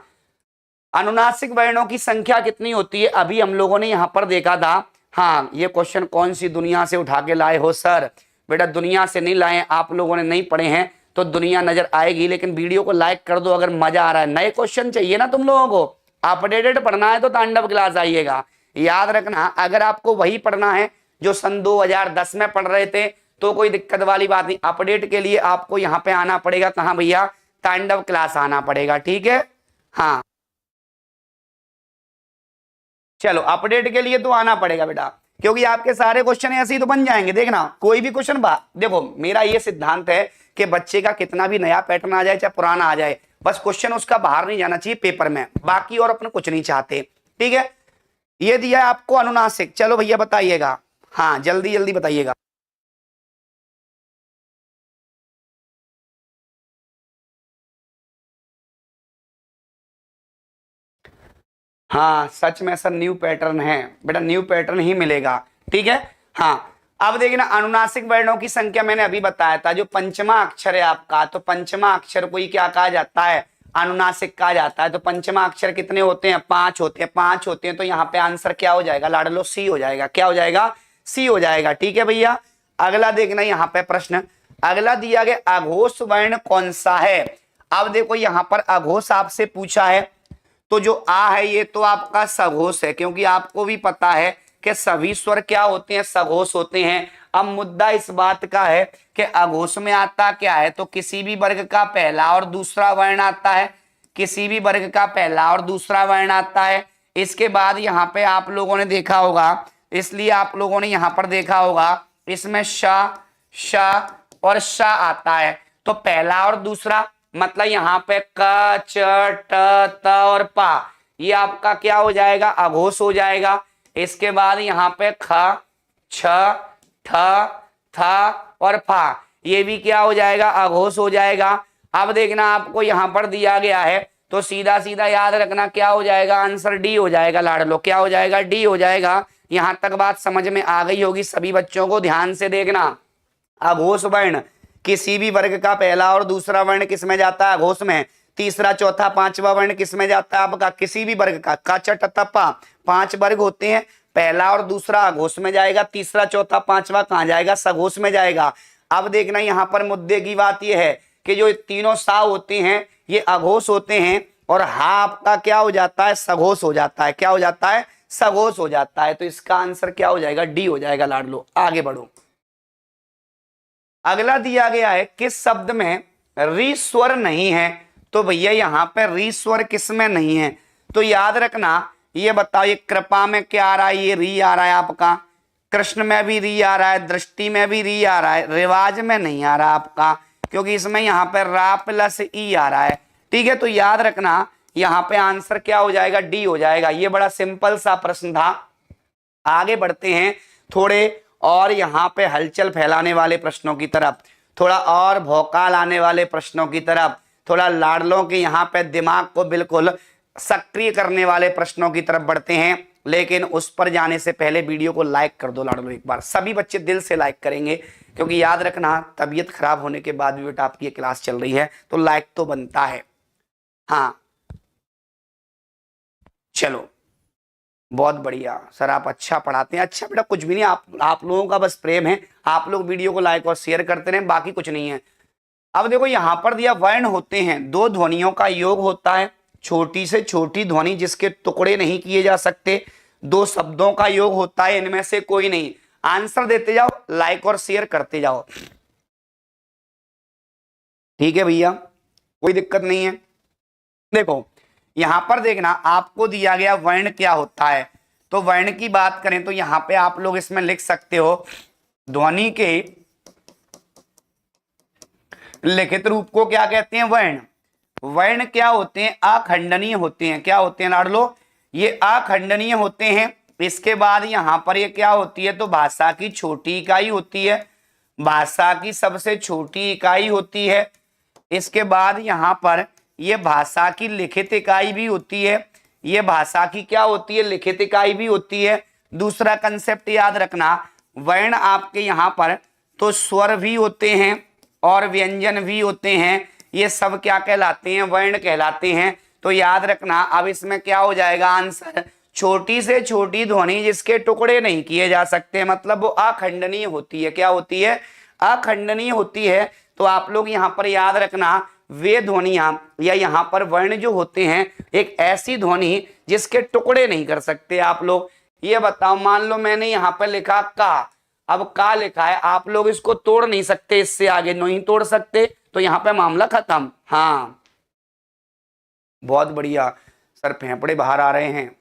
Speaker 1: अनुनासिक वर्णों की संख्या कितनी होती है अभी हम लोगों ने यहाँ पर देखा था। हाँ, ये क्वेश्चन कौन सी दुनिया से उठा के लाए हो सर? बेटा दुनिया से नहीं लाए, आप लोगों ने नहीं पढ़े हैं तो दुनिया नजर आएगी। लेकिन वीडियो को लाइक कर दो अगर मजा आ रहा है। नए क्वेश्चन चाहिए ना तुम लोगों को, अपडेटेड पढ़ना है तो तांडव क्लास आइएगा। याद रखना, अगर आपको वही पढ़ना है जो सन 2010 में पढ़ रहे थे तो कोई दिक्कत वाली बात नहीं। अपडेट के लिए आपको यहाँ पे आना पड़ेगा। कहाँ भैया? तांडव क्लास आना पड़ेगा। ठीक है, हाँ चलो अपडेट के लिए तो आना पड़ेगा बेटा, क्योंकि आपके सारे क्वेश्चन ऐसे ही तो बन जाएंगे। देखना कोई भी क्वेश्चन देखो मेरा ये सिद्धांत है कि बच्चे का कितना भी नया पैटर्न आ जाए चाहे पुराना आ जाए, बस क्वेश्चन उसका बाहर नहीं जाना चाहिए पेपर में, बाकी और अपन कुछ नहीं चाहते। ठीक है, ये दिया है आपको अनुनासिक। चलो भैया बताइएगा, हाँ जल्दी जल्दी बताइएगा। हाँ सच में सर न्यू पैटर्न है बेटा, न्यू पैटर्न ही मिलेगा। ठीक है, हाँ अब देखना अनुनासिक वर्णों की संख्या मैंने अभी बताया था। जो पंचमा अक्षर है आपका, तो पंचमा अक्षर को ही क्या कहा जाता है? अनुनासिक कहा जाता है। तो पंचमा अक्षर कितने होते हैं? 5 होते हैं। 5 होते हैं तो यहाँ पे आंसर क्या हो जाएगा लाडलो? सी हो जाएगा। क्या हो जाएगा? सी हो जाएगा। ठीक है भैया, अगला देखना यहाँ पे प्रश्न अगला दिया गया, अघोष वर्ण कौन सा है? अब देखो यहाँ पर अघोष आपसे पूछा है, तो जो आ है ये तो आपका सघोष है, क्योंकि आपको भी पता है कि सभी स्वर क्या होते हैं? सघोष होते हैं। अब मुद्दा इस बात का है कि अघोष में आता क्या है? तो किसी भी वर्ग का पहला और दूसरा वर्ण आता है। किसी भी वर्ग का पहला और दूसरा वर्ण आता है। इसके बाद यहाँ पे आप लोगों ने देखा होगा, इसलिए आप लोगों ने यहाँ पर देखा होगा इसमें श श और श आता है। तो पहला और दूसरा मतलब यहाँ पे क च ट त और पा, ये आपका क्या हो जाएगा? अघोष हो जाएगा। इसके बाद यहाँ पे ख छ ठ थ और फा, ये भी क्या हो जाएगा? अघोष हो जाएगा। अब देखना आपको यहाँ पर दिया गया है तो सीधा सीधा याद रखना क्या हो जाएगा? आंसर डी हो जाएगा लाडलो। क्या हो जाएगा? डी हो जाएगा। यहाँ तक बात समझ में आ गई होगी सभी बच्चों को। ध्यान से देखना, अघोष वर्ण किसी भी वर्ग का पहला और दूसरा वर्ण किस में जाता है? अघोष में। तीसरा चौथा पांचवा वर्ण किस में जाता है आपका? किसी भी वर्ग का। क च ट त प 5 वर्ग होते हैं, पहला और दूसरा अघोष में जाएगा, तीसरा चौथा पांचवा कहाँ जाएगा? सघोष में जाएगा। अब देखना यहाँ पर मुद्दे की बात यह है कि जो तीनों सा होते हैं ये अघोष होते हैं और हा आपका क्या हो जाता है? सघोष हो जाता है। क्या हो जाता है? सघोष हो जाता है। तो इसका आंसर क्या हो जाएगा? डी हो जाएगा लाडलो। आगे बढ़ो, अगला दिया गया है किस शब्द में री स्वर नहीं है? तो भैया यहाँ पे री स्वर किस में नहीं है? तो याद रखना, ये बताओ ये कृपा में क्या आ रहा है? ये री आ रहा है आपका। कृष्ण में भी री आ रहा है, दृष्टि में भी री आ रहा है, रिवाज में नहीं आ रहा आपका, क्योंकि इसमें यहाँ पे रा प्लस ई आ रहा है। ठीक है, तो याद रखना यहाँ पे आंसर क्या हो जाएगा? डी हो जाएगा। ये बड़ा सिंपल सा प्रश्न था। आगे बढ़ते हैं थोड़े और यहाँ पे हलचल फैलाने वाले प्रश्नों की तरफ, थोड़ा और भौकाल आने वाले प्रश्नों की तरफ, थोड़ा लाडलों के यहाँ पे दिमाग को बिल्कुल सक्रिय करने वाले प्रश्नों की तरफ बढ़ते हैं। लेकिन उस पर जाने से पहले वीडियो को लाइक कर दो लाडलो एक बार। सभी बच्चे दिल से लाइक करेंगे, क्योंकि याद रखना तबीयत खराब होने के बाद भी बेटा आपकी क्लास चल रही है तो लाइक तो बनता है। हाँ चलो बहुत बढ़िया सर, आप अच्छा पढ़ाते हैं। अच्छा बेटा कुछ भी नहीं, आप लोगों का बस प्रेम है, आप लोग वीडियो को लाइक और शेयर करते रहें, बाकी कुछ नहीं है। अब देखो यहाँ पर दिया वर्ण होते हैं, 2 ध्वनियों का योग होता है, छोटी से छोटी ध्वनि जिसके टुकड़े नहीं किए जा सकते, 2 शब्दों का योग होता है, इनमें से कोई नहीं। आंसर देते जाओ, लाइक और शेयर करते जाओ। ठीक है भैया, कोई दिक्कत नहीं है। देखो यहां पर देखना आपको दिया गया वर्ण क्या होता है। तो वर्ण की बात करें तो यहां पे आप लोग इसमें लिख सकते हो ध्वनि के लिखित रूप को क्या कहते हैं? वर्ण। वर्ण क्या होते हैं? अखंडनीय होते हैं। क्या होते हैं लाडलो? ये अखंडनीय होते हैं। इसके बाद यहां पर ये क्या होती है? तो भाषा की छोटी इकाई होती है, भाषा की सबसे छोटी इकाई होती है। इसके बाद यहां पर ये भाषा की लिखित इकाई भी होती है। ये भाषा की क्या होती है? लिखित इकाई भी होती है। दूसरा कंसेप्ट याद रखना, वर्ण आपके यहां पर तो स्वर भी होते हैं और व्यंजन भी होते हैं। ये सब क्या कहलाते हैं? वर्ण कहलाते हैं। तो याद रखना, अब इसमें क्या हो जाएगा आंसर? छोटी से छोटी ध्वनि जिसके टुकड़े नहीं किए जा सकते, मतलब वो अखंडनीय होती है। क्या होती है? अखंडनीय होती है। तो आप लोग यहाँ पर याद रखना, वे ध्वनियां या यहाँ पर वर्ण जो होते हैं, एक ऐसी ध्वनि जिसके टुकड़े नहीं कर सकते। आप लोग ये बताओ, मान लो मैंने यहाँ पर लिखा का, अब का लिखा है, आप लोग इसको तोड़ नहीं सकते, इससे आगे नहीं तोड़ सकते, तो यहाँ पे मामला खत्म। हाँ बहुत बढ़िया सर, फेफड़े बाहर आ रहे हैं।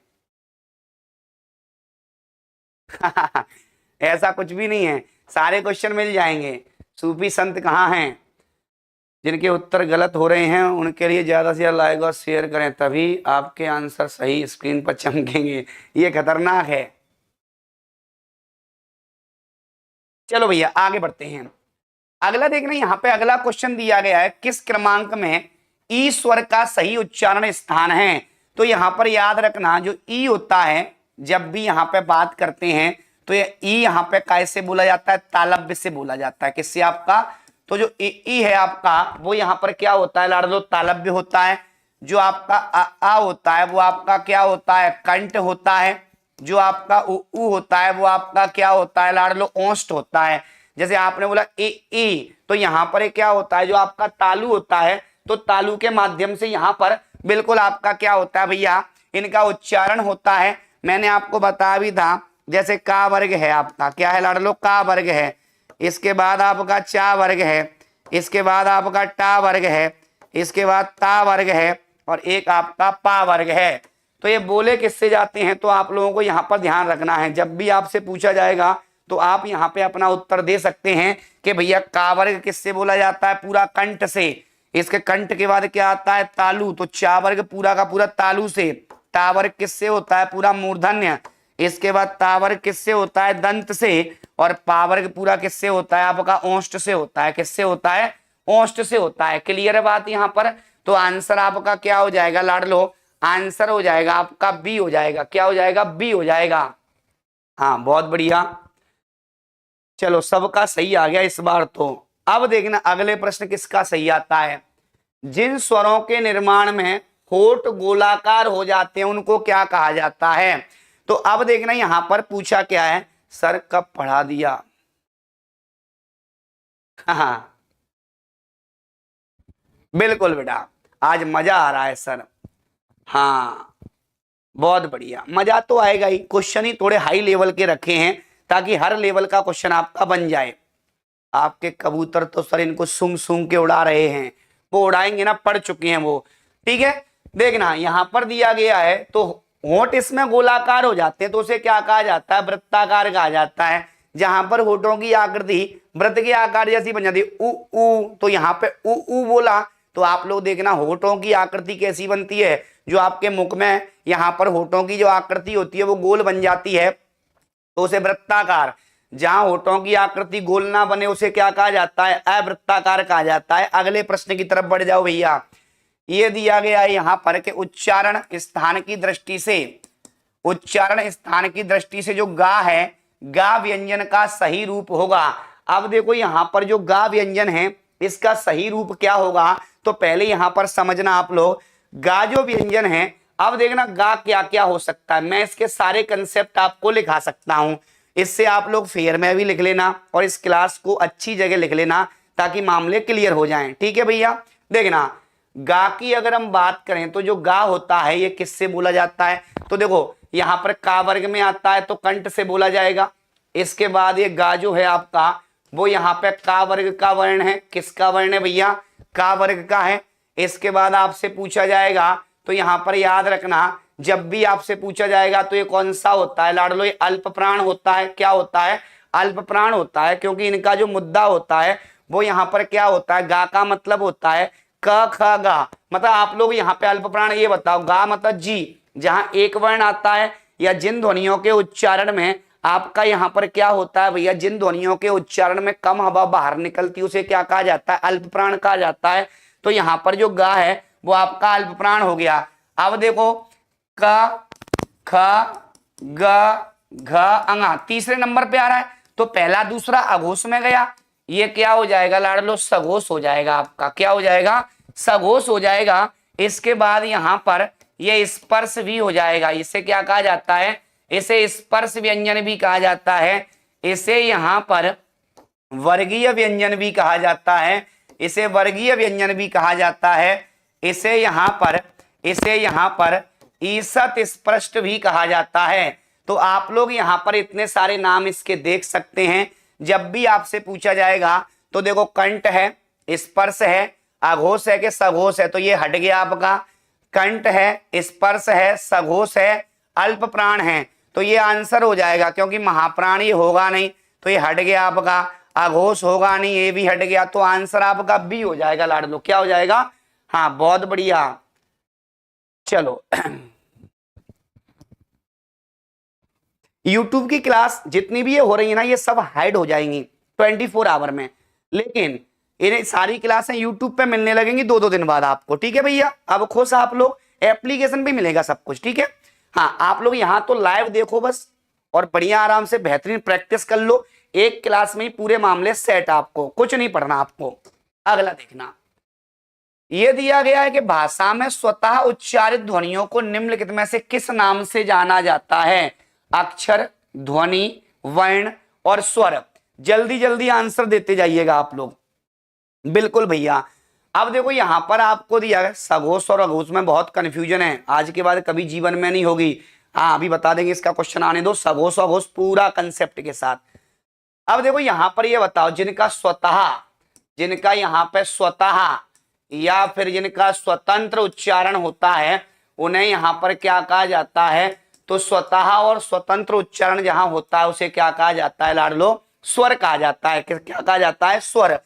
Speaker 1: ऐसा कुछ भी नहीं है, सारे क्वेश्चन मिल जाएंगे। सूफी संत कहाँ हैं? जिनके उत्तर गलत हो रहे हैं उनके लिए ज्यादा से ज्यादा लाइक और शेयर करें, तभी आपके आंसर सही स्क्रीन पर चमकेंगे। ये खतरनाक है। चलो भैया आगे बढ़ते हैं। अगला देखना, यहाँ पे अगला क्वेश्चन दिया गया है, किस क्रमांक में ई स्वर का सही उच्चारण स्थान है? तो यहाँ पर याद रखना, जो ई होता है, जब भी यहाँ पे बात करते हैं तो ये ई यहाँ पे कैसे बोला जाता है? तालव्य से बोला जाता है। किससे? आपका तो जो ई है आपका, वो यहाँ पर क्या होता है लाडलो? तालव्य होता है। जो आपका आ होता है वो आपका क्या होता है? कंठ होता है। जो आपका उ होता है वो आपका क्या होता है लाडलो? ओष्ठ होता है। जैसे आपने बोला ई, तो यहाँ पर क्या होता है? जो आपका तालु होता है, तो तालु के माध्यम से यहाँ पर बिल्कुल आपका क्या होता है भैया? इनका उच्चारण होता है। मैंने आपको बता भी था, जैसे का वर्ग है आपका, क्या है लाडलो? का वर्ग है। इसके बाद आपका चा वर्ग है, इसके बाद आपका टा वर्ग है, इसके बाद ता वर्ग है, और एक आपका पा वर्ग है। तो ये बोले किससे जाते हैं? तो आप लोगों को यहाँ पर ध्यान रखना है, जब भी आपसे पूछा जाएगा तो आप यहाँ पे अपना उत्तर दे सकते हैं कि भैया का वर्ग किससे बोला जाता है? पूरा कंठ से। इसके कंठ के बाद क्या आता है? तालु। तो चा वर्ग पूरा का पूरा तालु से। ता वर्ग किससे होता है? पूरा मूर्धन्य। इसके बाद ता वर्ग किससे होता है? दंत से। और पा वर्ग पूरा किससे होता है? आपका ओष्ठ से होता है। किससे होता है? ओष्ठ से होता है। क्लियर है बात यहाँ पर? तो आंसर आपका क्या हो जाएगा लाडलो? आंसर हो जाएगा आपका बी हो जाएगा। क्या हो जाएगा? बी हो जाएगा। हाँ बहुत बढ़िया, चलो सबका सही आ गया इस बार तो। अब देखना अगले प्रश्न किसका सही आता है। जिन स्वरों के निर्माण में होठ गोलाकार हो जाते हैं उनको क्या कहा जाता है? तो अब देखना यहां पर पूछा क्या है, सर कब पढ़ा दिया। हाँ बिल्कुल बेटा, आज मजा आ रहा है सर। हाँ बहुत बढ़िया, मजा तो आएगा ही। क्वेश्चन ही थोड़े हाई लेवल के रखे हैं ताकि हर लेवल का क्वेश्चन आपका बन जाए। आपके कबूतर तो सर इनको सूंघ सूंघ के उड़ा रहे हैं, वो उड़ाएंगे ना, पढ़ चुके हैं वो। ठीक है देखना यहां पर दिया गया है, तो होंठ इसमें गोलाकार हो जाते हैं तो उसे क्या कहा जाता है? वृत्ताकार कहा जाता है। जहां पर होठों की आकृति वृत्त के आकार जैसी बन जाती है, उ उ, तो यहाँ पे उ बोला। तो आप लोग देखना होठों की आकृति कैसी बनती है? जो आपके मुख में यहाँ पर होठों की जो आकृति होती है वो गोल बन जाती है, तो उसे वृत्ताकार। जहां होठों की आकृति गोल ना बने उसे क्या कहा जाता है? अवृत्ताकार कहा जाता है। अगले प्रश्न की तरफ बढ़ जाओ भैया। ये दिया गया है यहाँ पर कि उच्चारण स्थान की दृष्टि से, उच्चारण स्थान की दृष्टि से जो गा है, गा व्यंजन का सही रूप होगा। अब देखो यहाँ पर जो गा व्यंजन है इसका सही रूप क्या होगा? तो पहले यहाँ पर समझना आप लोग, गा जो व्यंजन है, अब देखना गा क्या क्या हो सकता है। मैं इसके सारे कंसेप्ट आपको लिखा सकता हूं, इससे आप लोग फेयर में भी लिख लेना और इस क्लास को अच्छी जगह लिख लेना ताकि मामले क्लियर हो जाएं। ठीक है भैया, देखना गा की अगर हम बात करें तो जो गा होता है ये किससे बोला जाता है? तो देखो यहाँ पर का वर्ग में आता है तो कंठ से बोला जाएगा। इसके बाद ये गा जो है आपका वो यहाँ पे का वर्ग का वर्ण है। किसका वर्ण है भैया? का वर्ग का है। इसके बाद आपसे पूछा जाएगा तो यहाँ पर याद रखना, जब भी आपसे पूछा जाएगा तो ये कौन सा होता है लाडलो? ये अल्प प्राण होता है। क्या होता है? अल्प प्राण होता है, क्योंकि इनका जो मुद्दा होता है वो यहाँ पर क्या होता है? गा का मतलब होता है क ख गा, मतलब आप लोग यहाँ पे अल्प प्राण ये बताओ, गा मतलब जी, जहां एक वर्ण आता है या जिन ध्वनियों के उच्चारण में आपका यहाँ पर क्या होता है भैया, जिन ध्वनियों के उच्चारण में कम हवा बाहर निकलती है उसे क्या कहा जाता है, अल्प प्राण कहा जाता है। तो यहाँ पर जो गा है वो आपका अल्प प्राण हो गया। अब देखो क ख ग घ अंगा तीसरे नंबर पे आ रहा है, तो पहला दूसरा अघोष में गया, ये क्या हो जाएगा लाडलो, सघोष हो जाएगा आपका, क्या हो जाएगा, सघोष हो जाएगा। इसके बाद यहाँ पर ये स्पर्श भी हो जाएगा, इसे क्या कहा जाता है, इसे स्पर्श व्यंजन भी कहा जाता है, इसे यहाँ पर वर्गीय व्यंजन भी कहा जाता है, इसे वर्गीय व्यंजन भी कहा जाता है, इसे यहाँ पर ईसत स्पष्ट भी कहा जाता है। तो आप लोग यहाँ पर इतने सारे नाम इसके देख सकते हैं। जब भी आपसे पूछा जाएगा तो देखो कंठ है, स्पर्श है, अघोष है कि सघोष है, तो ये हट गया आपका, कंठ है, स्पर्श है, सघोष है, अल्प प्राण है, तो ये आंसर हो जाएगा, क्योंकि महाप्राण ये होगा नहीं तो ये हट गया आपका, अघोष होगा नहीं ये भी हट गया, तो आंसर आपका बी हो जाएगा लाडलो, क्या हो जाएगा, हाँ बहुत बढ़िया। चलो YouTube की क्लास जितनी भी ये हो रही है ना, ये सब हाइड हो जाएंगी 24 आवर में, लेकिन इन्हें सारी क्लासें YouTube पे मिलने लगेंगी 2-2 दिन बाद आपको, ठीक है भैया। अब खुश आप लोग, एप्लीकेशन भी मिलेगा सब कुछ, ठीक है। हाँ आप लोग यहाँ तो लाइव देखो बस, और बढ़िया आराम से बेहतरीन प्रैक्टिस कर लो, एक क्लास में ही पूरे मामले सेट, आपको कुछ नहीं पढ़ना आपको। अगला देखना, ये दिया गया है कि भाषा में स्वतः उच्चारित ध्वनियों को निम्नलिखित में से किस नाम से जाना जाता है, अक्षर, ध्वनि, वर्ण और स्वर। जल्दी जल्दी आंसर देते जाइएगा आप लोग, बिल्कुल भैया। अब देखो यहां पर आपको दिया है सघोष और अघोष में बहुत कंफ्यूजन है, आज के बाद कभी जीवन में नहीं होगी, हाँ अभी बता देंगे, इसका क्वेश्चन आने दो, सघोष अघोष पूरा कंसेप्ट के साथ। अब देखो यहां पर ये बताओ, जिनका स्वतः, जिनका यहाँ पे स्वतः या फिर जिनका स्वतंत्र उच्चारण होता है उन्हें यहाँ पर क्या कहा जाता है, तो स्वतः और स्वतंत्र उच्चारण जहां होता है उसे क्या कहा जाता है लाडलो, स्वर कहा जाता है, क्या कहा जाता है, स्वर।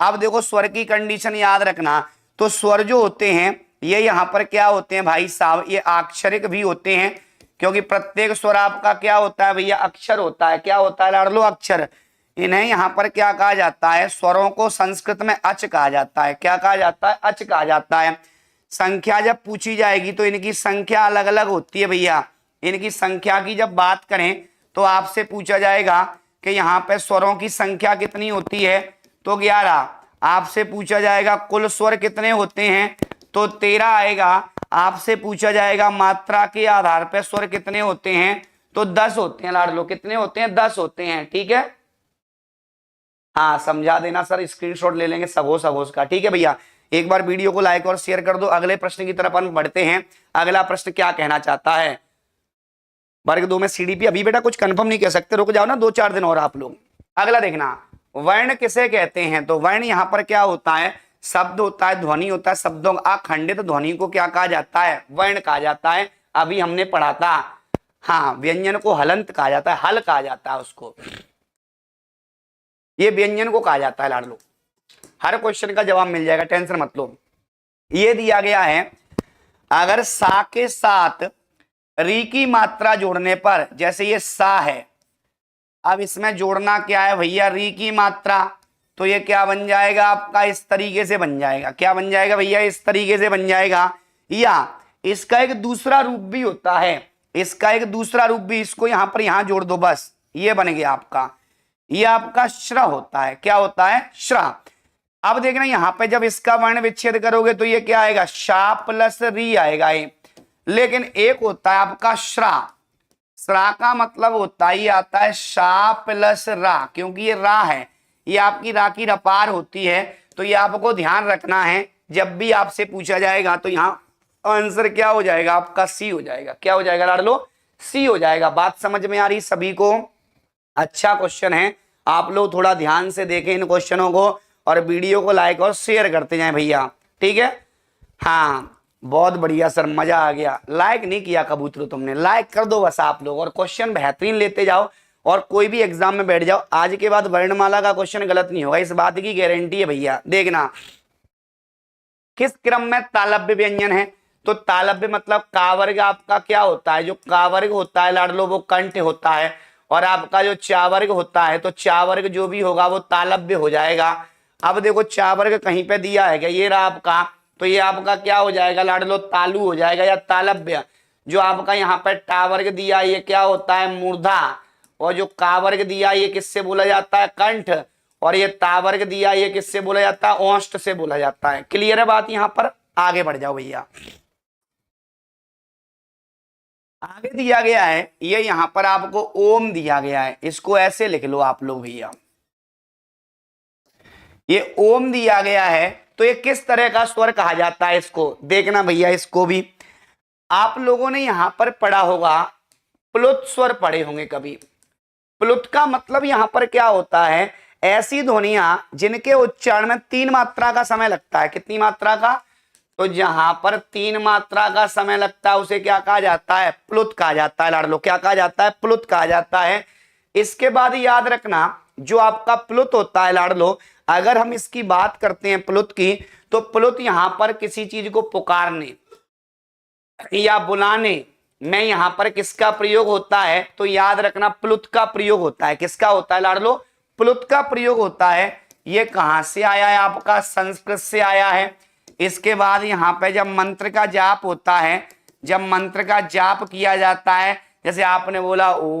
Speaker 1: अब देखो स्वर की कंडीशन याद रखना, तो स्वर जो होते हैं ये यहाँ पर क्या होते हैं भाई साहब, ये अक्षरिक भी होते हैं, क्योंकि प्रत्येक स्वर आपका क्या होता है भैया, अक्षर होता है, क्या होता है लाडलो, अक्षर। इन्हें यहाँ पर क्या कहा जाता है, स्वरों को संस्कृत में अच कहा जाता है, क्या कहा जाता है, अच कहा जाता है। संख्या जब पूछी जाएगी तो इनकी संख्या अलग अलग होती है भैया, इनकी संख्या की जब बात करें तो आपसे पूछा जाएगा कि यहाँ पे स्वरों की संख्या कितनी होती है, तो 11। आपसे पूछा जाएगा कुल स्वर कितने होते हैं, तो 13 आएगा। आपसे पूछा जाएगा मात्रा के आधार पर स्वर कितने होते हैं, तो 10 होते हैं लाडलो, कितने होते हैं, 10 होते हैं, ठीक है। हाँ समझा देना सर, स्क्रीनशॉट ले लेंगे सघोष अघोष का, ठीक है भैया। एक बार वीडियो को लाइक और शेयर कर दो। अगले प्रश्न की तरफ हम बढ़ते हैं। अगला प्रश्न क्या कहना चाहता है, वर्ग 2 में सीडीपी, अभी बेटा कुछ कंफर्म नहीं कह सकते, रुक जाओ ना 2-4 दिन और आप लोग। अगला देखना, वर्ण किसे कहते हैं, तो वर्ण यहाँ पर क्या होता है, शब्द होता है, ध्वनि होता है, शब्दों अखंडित ध्वनि को क्या कहा जाता है, वर्ण कहा जाता है। अभी हमने पढ़ा था, हाँ व्यंजन को हलंत कहा जाता है, हल कहा जाता है उसको, ये व्यंजन को कहा जाता है लाडलो। हर क्वेश्चन का जवाब मिल जाएगा, टेंशन मत लो। ये दिया गया है, अगर सा के साथ री की मात्रा जोड़ने पर, जैसे ये सा है, अब इसमें जोड़ना क्या है भैया, री की मात्रा, तो ये क्या बन जाएगा आपका, इस तरीके से बन जाएगा, क्या बन जाएगा भैया, इस तरीके से बन जाएगा। या इसका एक दूसरा रूप भी होता है, इसका एक दूसरा रूप भी, इसको यहां पर यहां जोड़ दो बस, ये बन गया आपका, ये आपका श्र होता है, क्या होता है, श्र। अब देखना यहां पे जब इसका वर्ण विच्छेद करोगे तो ये क्या आएगा, शा प्लस री आएगा ये। लेकिन एक होता है आपका श्रा, श्रा का मतलब होता ही आता है शा प्लस रा, क्योंकि ये रा है, ये आपकी रा की रपार होती है, तो ये आपको ध्यान रखना है। जब भी आपसे पूछा जाएगा तो यहाँ आंसर क्या हो जाएगा आपका, सी हो जाएगा, क्या हो जाएगा लाडलो, सी हो जाएगा। बात समझ में आ रही सभी को, अच्छा क्वेश्चन है, आप लोग थोड़ा ध्यान से देखें इन क्वेश्चनों को, और वीडियो को लाइक और शेयर करते जाएं भैया, ठीक है। हाँ बहुत बढ़िया सर, मजा आ गया। लाइक नहीं किया कबूतरों तुमने, लाइक कर दो बस आप लोग, और क्वेश्चन बेहतरीन लेते जाओ, और कोई भी एग्जाम में बैठ जाओ, आज के बाद वर्णमाला का क्वेश्चन गलत नहीं होगा, इस बात की गारंटी है भैया, देखना। किस क्रम में तालव्य व्यंजन है? तो तालव्य मतलब का वर्ग आपका क्या होता है, जो का वर्ग होता है लाडलो वो कंठ होता है, और आपका जो चा वर्ग होता है तो चा वर्ग जो भी होगा वो तालव्य हो जाएगा। अब देखो चा वर्ग कहीं पे दिया है क्या, ये रहा आपका, तो ये आपका क्या हो जाएगा लाडलो, तालु हो जाएगा या तालव्य। जो आपका यहाँ पर टा वर्ग दिया ये क्या होता है, मूर्धा, और जो का वर्ग दिया ये किससे बोला जाता है, कंठ, और ये ता वर्ग दिया ये किससे बोला जाता है, ओष्ठ से बोला जाता है। क्लियर है बात? यहां पर आगे बढ़ जाओ भैया। आगे दिया गया है ये, यहां पर आपको ओम दिया गया है, इसको ऐसे लिख लो आप लोग भैया, ये ओम दिया गया है। तो ये किस तरह का स्वर कहा जाता है, इसको देखना भैया। इसको भी आप लोगों ने यहां पर पढ़ा होगा, प्लुत स्वर पढ़े होंगे कभी। प्लुत का मतलब यहां पर क्या होता है, ऐसी ध्वनियां जिनके उच्चारण में 3 मात्रा का समय लगता है। कितनी मात्रा का? तो जहां पर 3 मात्रा का समय लगता है उसे क्या कहा जाता है, प्लुत कहा जाता है लाडलो। क्या कहा जाता है, प्लुत कहा जाता है। इसके बाद याद रखना, जो आपका प्लुत होता है लाडलो, अगर हम इसकी बात करते हैं प्लुत की, तो प्लुत यहां पर किसी चीज को पुकारने या बुलाने में यहां पर किसका प्रयोग होता है, तो याद रखना प्लुत का प्रयोग होता है। किसका होता है लाडलो, प्लुत का प्रयोग होता है। ये कहां से आया है, आपका संस्कृत से आया है। इसके बाद यहां पे जब मंत्र का जाप होता है, जब मंत्र का जाप किया जाता है, जैसे आपने बोला ओम,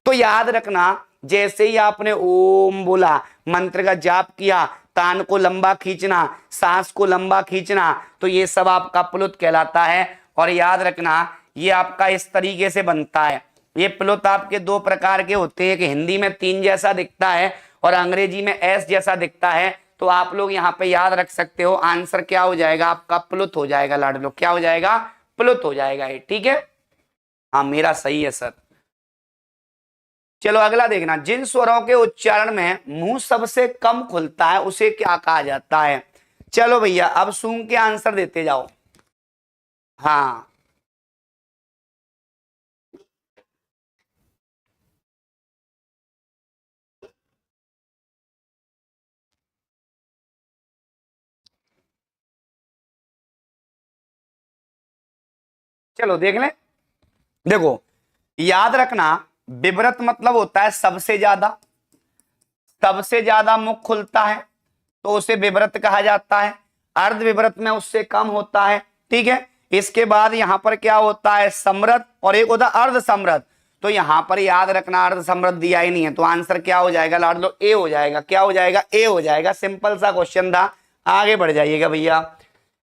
Speaker 1: तो याद रखना जैसे ही आपने ओम बोला, मंत्र का जाप किया, कान को लंबा खींचना, सांस को लंबा खींचना, तो ये सब आपका प्लुत कहलाता है। और याद रखना ये आपका इस तरीके से बनता है। ये प्लुत आपके 2 प्रकार के होते हैं, कि हिंदी में 3 जैसा दिखता है और अंग्रेजी में एस जैसा दिखता है। तो आप लोग यहाँ पे याद रख सकते हो, आंसर क्या हो जाएगा आपका, प्लुत हो जाएगा लाडलो। क्या हो जाएगा, प्लुत हो जाएगा ये। ठीक है, हाँ मेरा सही है सर। चलो अगला देखना, जिन स्वरों के उच्चारण में मुंह सबसे कम खुलता है उसे क्या कहा जाता है। चलो भैया अब सूंघ के आंसर देते जाओ। हाँ चलो देख लें। देखो याद रखना, विव्रत मतलब होता है सबसे ज्यादा, सबसे ज्यादा मुख खुलता है तो उसे विव्रत कहा जाता है। अर्ध विव्रत में उससे कम होता है। ठीक है, इसके बाद यहां पर क्या होता है, समृद्ध, और एक होता है अर्ध समृद्ध। तो यहां पर याद रखना अर्ध समृद्ध दिया ही नहीं है, तो आंसर क्या हो जाएगा लाडलो, ए हो जाएगा। क्या हो जाएगा, ए हो जाएगा। सिंपल सा क्वेश्चन था, आगे बढ़ जाइएगा भैया।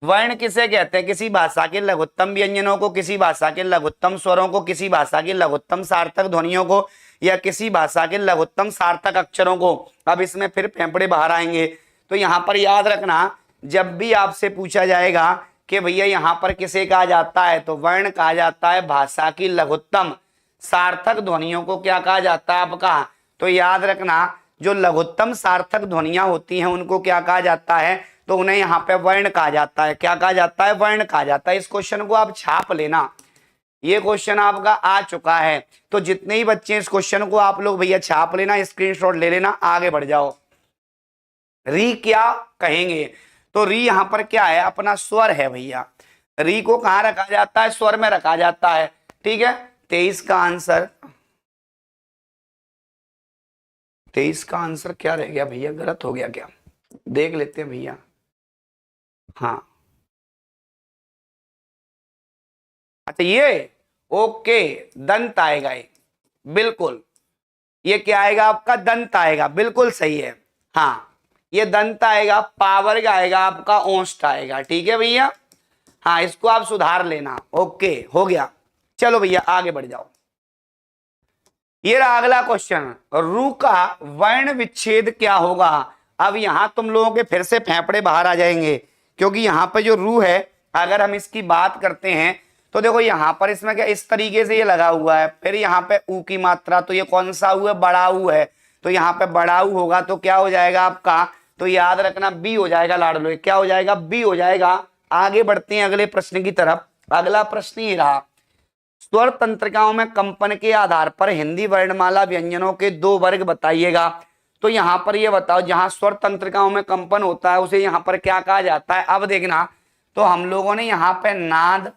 Speaker 1: वर्ण किसे कहते हैं, किसी भाषा के लघुत्तम व्यंजनों को, किसी भाषा के लघुत्तम स्वरों को, किसी भाषा की लघुत्तम सार्थक ध्वनियों को, या किसी भाषा के लघुत्तम सार्थक अक्षरों को। अब इसमें फिर फेफड़े बाहर आएंगे। तो यहां पर याद रखना, जब भी आपसे पूछा जाएगा कि भैया यहां पर किसे कहा जाता है, तो वर्ण कहा जाता है भाषा की लघुत्तम सार्थक ध्वनियों को क्या कहा जाता है आपका। तो याद रखना जो लघुत्तम सार्थक ध्वनियां होती हैं उनको क्या कहा जाता है, तो उन्हें यहाँ पे वर्ण कहा जाता है। क्या कहा जाता है, वर्ण कहा जाता है। इस क्वेश्चन को आप छाप लेना, ये क्वेश्चन आपका आ चुका है। तो जितने ही बच्चे इस क्वेश्चन को आप लोग भैया छाप लेना, स्क्रीनशॉट ले लेना, आगे बढ़ जाओ। री क्या कहेंगे, तो री यहां पर क्या है, अपना स्वर है भैया। री को कहां रखा जाता है, स्वर में रखा जाता है। ठीक है, 23 का आंसर, 23 का आंसर क्या रह गया भैया, गलत हो गया क्या, देख लेते हैं भैया। हाँ अच्छा ये ओके, दंत आएगा ये, बिल्कुल ये क्या आएगा आपका, दंत आएगा, बिल्कुल सही है। हाँ ये दंत आएगा, पावर्ग आएगा आपका, ओष्ठ आएगा। ठीक है भैया, हाँ इसको आप सुधार लेना। ओके हो गया, चलो भैया आगे बढ़ जाओ। ये रहा अगला क्वेश्चन, रू का वर्ण विच्छेद क्या होगा। अब यहां तुम लोगों के फिर से फेफड़े बाहर आ जाएंगे, क्योंकि यहां पे जो रू है अगर हम इसकी बात करते हैं तो देखो यहां पर इसमें क्या इस तरीके से ये लगा हुआ है, फिर यहाँ पे ऊ की मात्रा, तो ये कौन सा ऊ है, बड़ा ऊ है। तो यहाँ पे बड़ा ऊ होगा तो क्या हो जाएगा आपका, तो याद रखना बी हो जाएगा लाडलो। क्या हो जाएगा, बी हो जाएगा। आगे बढ़ते हैं अगले प्रश्न की तरफ। अगला प्रश्न ये रहा, स्वर तंत्रिकाओं में कंपन के आधार पर हिंदी वर्णमाला व्यंजनों के 2 वर्ग बताइएगा। तो यहाँ पर ये बताओ, जहां स्वर तंत्रिकाओं में कंपन होता है उसे यहाँ पर क्या कहा जाता है? अब देखना, तो हम लोगों ने यहाँ पे नाद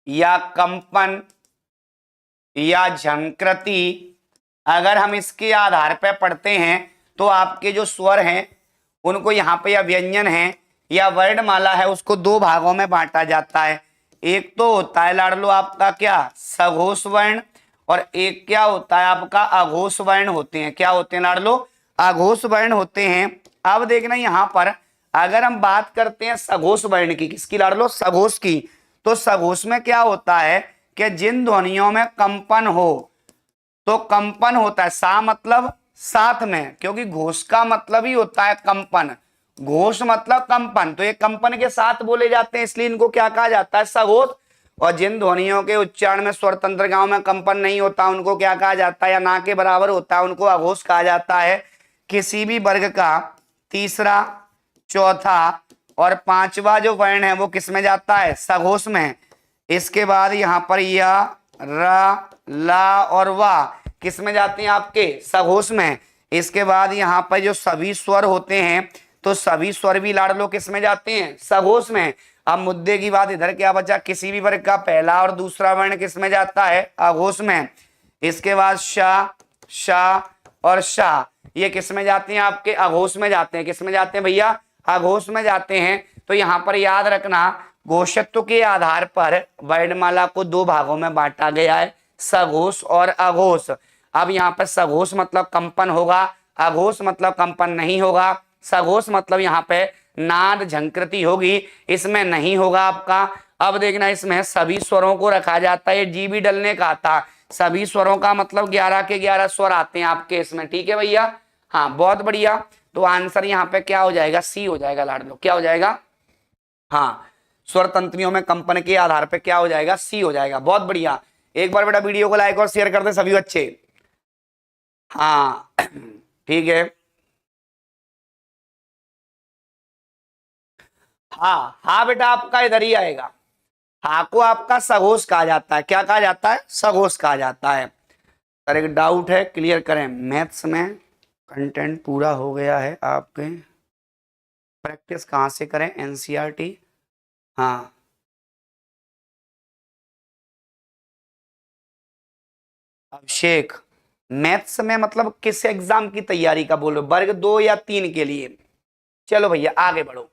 Speaker 1: या कंपन या झंकृति, अगर हम इसके आधार पर पढ़ते हैं तो आपके जो स्वर हैं उनको यहाँ पे, या व्यंजन है या वर्णमाला है, उसको दो भागों में बांटा जाता है। एक तो होता है लाडलो आपका क्या, सघोष वर्ण, और एक क्या होता है आपका अघोष वर्ण होते हैं। क्या होते हैं लाडलो? अघोष वर्ण होते हैं। अब देखना यहाँ पर अगर हम बात करते हैं सघोष वर्ण की, किसकी लाडलो? सघोष की। तो सघोष में क्या होता है कि जिन ध्वनियों में कंपन हो, तो कंपन होता है, सा मतलब साथ में, क्योंकि घोष का मतलब ही होता है कंपन, घोष मतलब कंपन, तो ये कंपन के साथ बोले जाते हैं, इसलिए इनको क्या कहा जाता है? सघोष। और जिन ध्वनियों के उच्चारण में स्वर तंत्रिकाओं में कंपन नहीं होता उनको क्या कहा जाता है, या ना के बराबर होता है, उनको अघोष कहा जाता है। किसी भी वर्ग का तीसरा, चौथा और पांचवा जो वर्ण है वो किस में जाता है? सघोष में। इसके बाद यहाँ पर या, र, ला और वा किस में जाते हैं? आपके सघोष में। इसके बाद यहाँ पर जो सभी स्वर होते हैं, तो सभी स्वर भी लाडलो किस में जाते हैं? सघोष में। अब मुद्दे की बात इधर क्या बचा, किसी भी वर्ग का पहला और दूसरा वर्ण किस में जाता है? अघोष में। इसके बाद शा, शा और शा, ये किस में जाते हैं? आपके अघोष में जाते हैं। किस में जाते हैं भैया? अघोष में जाते हैं। तो यहाँ पर याद रखना, घोषत्व के आधार पर वर्णमाला को दो भागों में बांटा गया है, सघोष और अघोष। अब यहाँ पर सघोष मतलब कंपन होगा, अघोष मतलब कंपन नहीं होगा। सघोष मतलब यहाँ पे नाद झंकृति होगी, इसमें नहीं होगा आपका। अब देखना, इसमें सभी स्वरों को रखा जाता है, ये जी भी डलने का था। सभी स्वरों का मतलब 11 के 11 स्वर आते हैं आपके इसमें, ठीक है भैया? हाँ, बहुत बढ़िया। तो आंसर यहाँ पे क्या हो जाएगा? सी हो जाएगा लाडलो। क्या हो जाएगा? हाँ, स्वर तंत्रियों में कंपन के आधार पे क्या हो जाएगा? सी हो जाएगा। बहुत बढ़िया। एक बार बेटा वीडियो को लाइक और शेयर कर दे सभी बच्चे। हाँ ठीक है। हाँ हाँ बेटा, आपका इधर ही आएगा। हाँ को आपका सघोष कहा जाता है। क्या कहा जाता है? सघोष कहा जाता है। सर एक डाउट है, क्लियर करें। मैथ्स में कंटेंट पूरा हो गया है आपके, प्रैक्टिस कहाँ से करें? एनसीईआरटी। हाँ अभिषेक, मैथ्स में मतलब किस एग्जाम की तैयारी का बोलो? वर्ग 2 या 3 के लिए? चलो भैया आगे बढ़ो।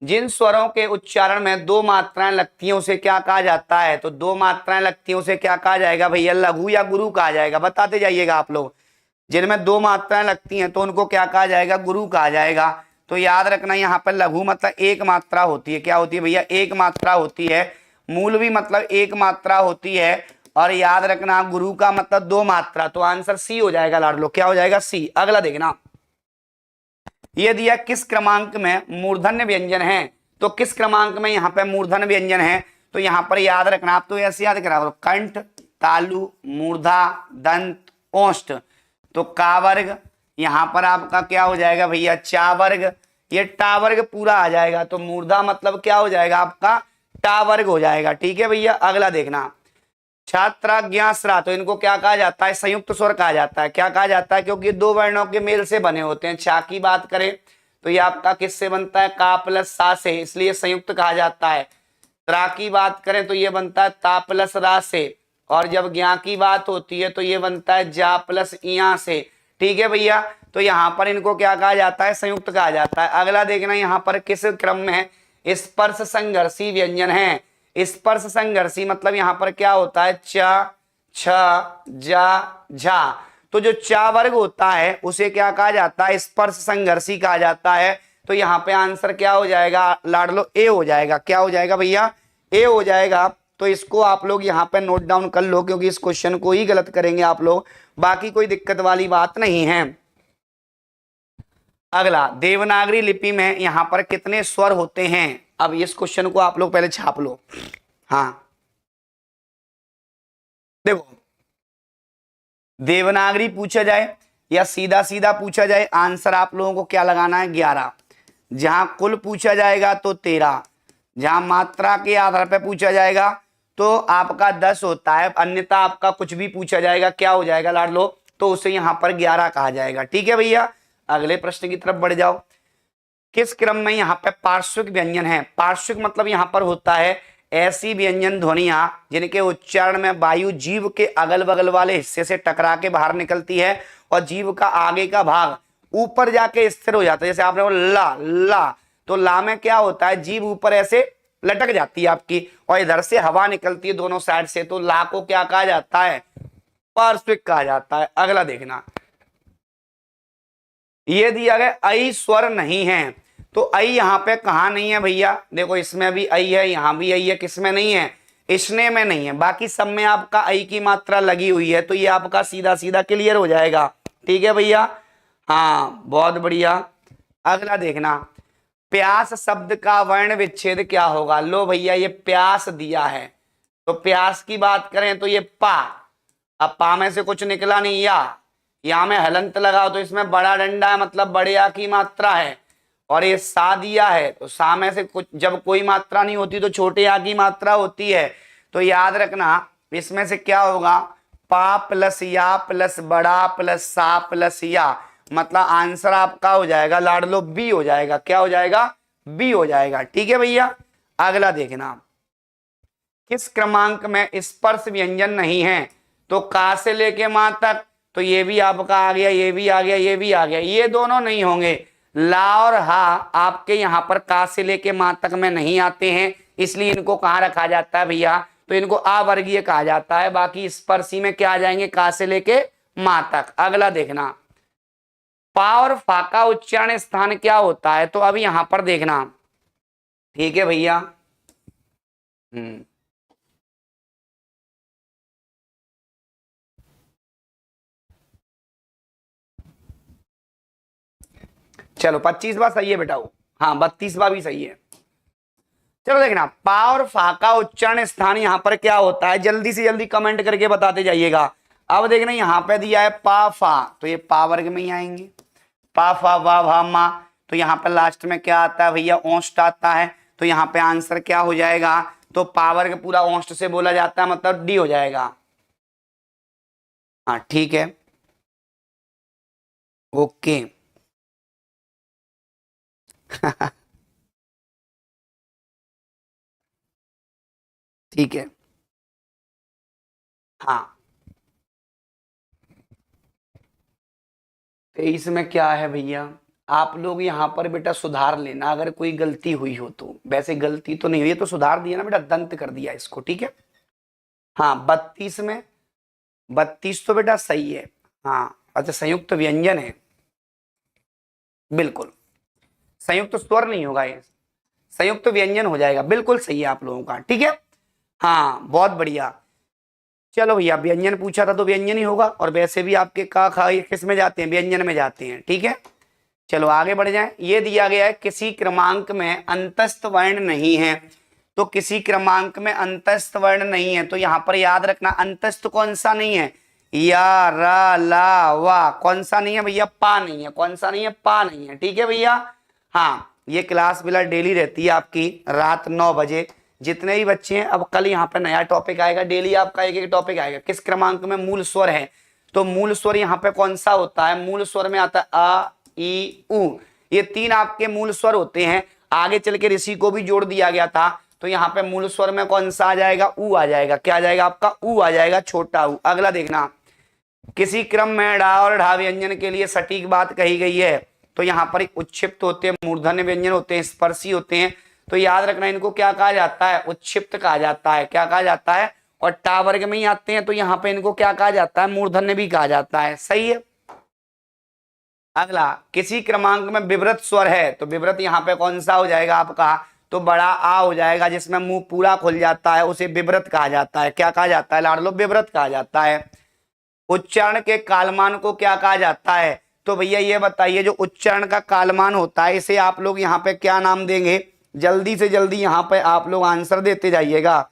Speaker 1: जिन स्वरों के उच्चारण में दो मात्राएं लगती हैं उसे क्या कहा जाता है? तो दो मात्राएं लगती हैं उसे क्या कहा जाएगा भैया? लघु या गुरु कहा जाएगा। बताते जाइएगा आप लोग। जिनमें दो मात्राएं लगती हैं तो उनको क्या कहा जाएगा? गुरु कहा जाएगा। तो याद रखना, यहाँ पर लघु मतलब एक मात्रा होती है। क्या होती है भैया? एक मात्रा होती है। मूल भी मतलब एक मात्रा होती है। और याद रखना, गुरु का मतलब दो मात्रा। तो आंसर सी हो जाएगा लाडलो। क्या हो जाएगा? सी। अगला देखना, ये दिया किस क्रमांक में मूर्धन्य व्यंजन है? तो किस क्रमांक में यहाँ पे मूर्धन्य व्यंजन है? तो यहाँ पर याद रखना, आप तो ऐसे याद करा, कंठ, तालु, मूर्धा, दंत, ओष्ठ। तो का वर्ग यहाँ पर आपका क्या हो जाएगा भैया? चा वर्ग। ये टा वर्ग पूरा आ जाएगा। तो मूर्धा मतलब क्या हो जाएगा आपका? टा वर्ग हो जाएगा। ठीक है भैया? अगला देखना, छात्राज्ञाश्रा, तो इनको क्या कहा जाता है? संयुक्त स्वर कहा जाता है। क्या कहा जाता है? क्योंकि दो वर्णों के मेल से बने होते हैं। छा की बात करें तो ये आपका किससे बनता है? का प्लस सा से, इसलिए संयुक्त कहा जाता है। त्रा की बात करें तो ये बनता है ता प्लस रा से, और जब ज्ञा की बात होती है तो ये बनता है जा प्लस इया से। ठीक है भैया? तो यहाँ पर इनको क्या कहा जाता है? संयुक्त कहा जाता है। अगला देखना, यहाँ पर किस क्रम में स्पर्श संघर्षी व्यंजन है? स्पर्श संघर्षी मतलब यहाँ पर क्या होता है? च, छ, जा, झा। तो जो चा वर्ग होता है उसे क्या कहा जाता है? स्पर्श संघर्षी कहा जाता है। तो यहाँ पे आंसर क्या हो जाएगा लाडलो? ए हो जाएगा। क्या हो जाएगा भैया? ए हो जाएगा। तो इसको आप लोग यहाँ पे नोट डाउन कर लो, क्योंकि इस क्वेश्चन को ही गलत करेंगे आप लोग, बाकी कोई दिक्कत वाली बात नहीं है। अगला, देवनागरी लिपि में यहाँ पर कितने स्वर होते हैं? अब इस क्वेश्चन को आप लोग पहले छाप लो। हाँ देखो, देवनागरी पूछा जाए या सीधा सीधा पूछा जाए, आंसर आप लोगों को क्या लगाना है? 11। जहां कुल पूछा जाएगा तो 13। जहां मात्रा के आधार पर पूछा जाएगा तो आपका 10 होता है। अन्यथा आपका कुछ भी पूछा जाएगा क्या हो जाएगा लाडलो? तो उसे यहाँ पर 11 कहा जाएगा। ठीक है भैया, अगले प्रश्न की तरफ बढ़ जाओ। किस क्रम में यहाँ पे पार्श्विक व्यंजन है? पार्श्विक मतलब यहाँ पर होता है ऐसी व्यंजन ध्वनियां जिनके उच्चारण में वायु जीभ के अगल बगल वाले हिस्से से टकरा के बाहर निकलती है और जीभ का आगे का भाग ऊपर जाके स्थिर हो जाता है। जैसे आपने बोला ला ला, तो ला में क्या होता है, जीभ ऊपर ऐसे लटक जाती है आपकी और इधर से हवा निकलती है दोनों साइड से, तो ला को क्या कहा जाता है? पार्श्विक कहा जाता है। अगला देखना, ये दिया गया ऐ स्वर नहीं है, तो ऐ यहाँ पे कहा नहीं है भैया? देखो इसमें भी ऐ है, यहाँ भी ऐ है, किसमें नहीं है? इसने में नहीं है, बाकी सब में आपका ऐ की मात्रा लगी हुई है, तो ये आपका सीधा सीधा क्लियर हो जाएगा। ठीक है भैया, हाँ बहुत बढ़िया। अगला देखना, प्यास शब्द का वर्ण विच्छेद क्या होगा? लो भैया ये प्यास दिया है, तो प्यास की बात करें तो ये पा, अब पा में से कुछ निकला नहीं, या में हलंत लगाओ तो इसमें बड़ा डंडा है, मतलब बड़े आ की मात्रा है, और ये सा दिया है तो सा में से कुछ जब कोई मात्रा नहीं होती तो छोटे आ की मात्रा होती है, तो याद रखना इसमें से क्या होगा? पा प्लस या प्लस बड़ा प्लस सा प्लस या, मतलब आंसर आपका हो जाएगा लाडलो बी हो जाएगा। क्या हो जाएगा? बी हो जाएगा। ठीक है भैया, अगला देखना, किस क्रमांक में स्पर्श व्यंजन नहीं है? तो का से लेके मां तक, तो ये भी आपका आ गया, ये भी आ गया, ये भी आ गया, ये दोनों नहीं होंगे। ला और हा आपके यहाँ पर का से लेके मां तक में नहीं आते हैं, इसलिए इनको कहाँ रखा जाता है भैया? तो इनको अवर्गीय कहा जाता है। बाकी स्पर्शी में क्या आ जाएंगे? का से लेके मां तक। अगला देखना, पा और फा का उच्चारण स्थान क्या होता है? तो अब यहां पर देखना, ठीक है भैया। चलो 25वां सही है बेटा, हाँ 32वां भी सही है। चलो देखना, पा और फा का उच्चारण स्थान यहां पर क्या होता है? जल्दी से जल्दी कमेंट करके बताते जाइएगा। अब देखना यहां पे दिया है पा फा, तो ये पा वर्ग में ही आएंगे। पा फा वा भा मा, तो यहाँ पर लास्ट में क्या आता है भैया? ओंष्ट आता है, तो यहाँ पे आंसर क्या हो जाएगा? तो पा वर्ग पूरा ओंष्ट से बोला जाता है, मतलब डी हो जाएगा। हाँ ठीक है, ओके। ठीक है, हाँ 23 में क्या है भैया? आप लोग यहाँ पर बेटा सुधार लेना अगर कोई गलती हुई हो तो। वैसे गलती तो नहीं हुई है, तो सुधार दिया ना बेटा, दंत कर दिया इसको। ठीक है, हाँ 32 में, 32 तो बेटा सही है। हाँ अच्छा, संयुक्त व्यंजन है, बिल्कुल संयुक्त स्वर नहीं होगा, ये संयुक्त व्यंजन हो जाएगा। बिल्कुल सही है आप लोगों का। ठीक है, हाँ बहुत बढ़िया। चलो भैया, व्यंजन पूछा था तो व्यंजन ही होगा, और वैसे भी आपके का खा किस में जाते हैं? व्यंजन में जाते हैं। ठीक है, चलो आगे बढ़ जाएं। ये दिया गया है किसी क्रमांक में अंतस्थ वर्ण नहीं है, तो किसी क्रमांक में अंतस्थ वर्ण नहीं है, तो यहाँ पर याद रखना अंतस्थ कौन सा नहीं है? या रा ला वा, कौन सा नहीं है भैया? पा नहीं है। कौन सा नहीं है? पा नहीं है। ठीक है भैया, हाँ ये क्लास बिला डेली रहती है आपकी रात 9 बजे। जितने भी बच्चे हैं, अब कल यहाँ पे नया टॉपिक आएगा, डेली आपका एक एक टॉपिक आएगा। किस क्रमांक में मूल स्वर है? तो मूल स्वर यहाँ पे कौन सा होता है? मूल स्वर में आता है आ ई उ, ये 3 आपके मूल स्वर होते हैं। आगे चल के ऋषि को भी जोड़ दिया गया था, तो यहाँ पे मूल स्वर में कौन सा आ जाएगा? उ आ जाएगा। क्या आ जाएगा आपका? उ आ जाएगा, छोटा उ। अगला देखना, किसी क्रम में डा और ढा व्यंजन के लिए सटीक बात कही गई है, तो यहाँ पर एक उच्छिप्त होते हैं, मूर्धन्य व्यंजन होते हैं, स्पर्शी होते हैं, तो याद रखना इनको क्या कहा जाता है? उच्छिप्त कहा जाता है। क्या कहा जाता है? और टा वर्ग में ही आते हैं, तो यहाँ पे इनको क्या कहा जाता है? मूर्धन्य भी कहा जाता है। सही है। अगला, किसी क्रमांक में विवृत स्वर है, तो विवृत यहाँ पे कौन सा हो जाएगा आपका? तो बड़ा आ हो जाएगा, जिसमें मुंह पूरा खुल जाता है, उसे विवृत कहा जाता है। क्या कहा जाता है लाडलो? विवृत कहा जाता है। उच्चारण के कालमान को क्या कहा जाता है? तो भैया ये बताइए, जो उच्चारण का कालमान होता है, इसे आप लोग यहाँ पे क्या नाम देंगे? जल्दी से जल्दी यहाँ पे आप लोग आंसर देते जाइएगा।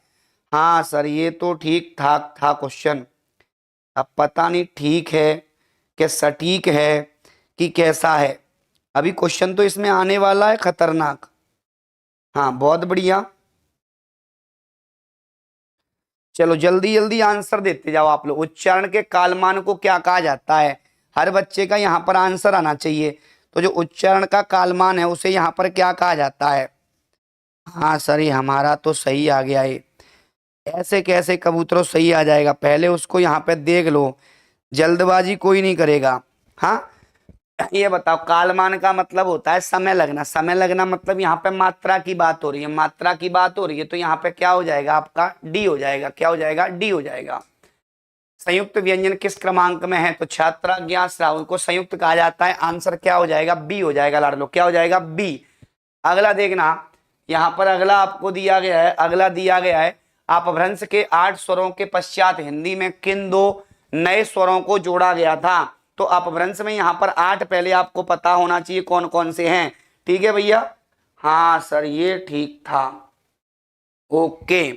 Speaker 1: हाँ सर ये तो ठीक ठाक था क्वेश्चन, अब पता नहीं ठीक है कि सटीक है कि कैसा है। अभी क्वेश्चन तो इसमें आने वाला है खतरनाक। हाँ बहुत बढ़िया। चलो जल्दी जल्दी आंसर देते जाओ आप लोग। उच्चारण के कालमान को क्या कहा जाता है? हर बच्चे का यहाँ पर आंसर आना चाहिए। तो जो उच्चारण का कालमान है उसे यहाँ पर क्या कहा जाता है? हाँ सर, ये हमारा तो सही आ गया है। ऐसे कैसे कबूतरों सही आ जाएगा? पहले उसको यहाँ पे देख लो, जल्दबाजी कोई नहीं करेगा। हाँ, ये बताओ, कालमान का मतलब होता है समय लगना। समय लगना मतलब यहाँ पे मात्रा की बात हो रही है, मात्रा की बात हो रही है, तो यहाँ पे क्या हो जाएगा आपका? डी हो जाएगा। क्या हो जाएगा? डी हो जाएगा। संयुक्त व्यंजन किस क्रमांक में है? तो छात्रा ज्ञात श्रावण को संयुक्त कहा जाता है। आंसर क्या हो जाएगा? बी हो जाएगा लाडलो। क्या हो जाएगा? बी। अगला देखना, यहाँ पर अगला आपको दिया गया है, अगला दिया गया है, अपभ्रंश के 8 स्वरों के पश्चात हिंदी में किन 2 नए स्वरों को जोड़ा गया था? तो अपभ्रंश में यहाँ पर 8 पहले आपको पता होना चाहिए कौन कौन से हैं। ठीक है भैया? हाँ सर, ये ठीक था। ओके,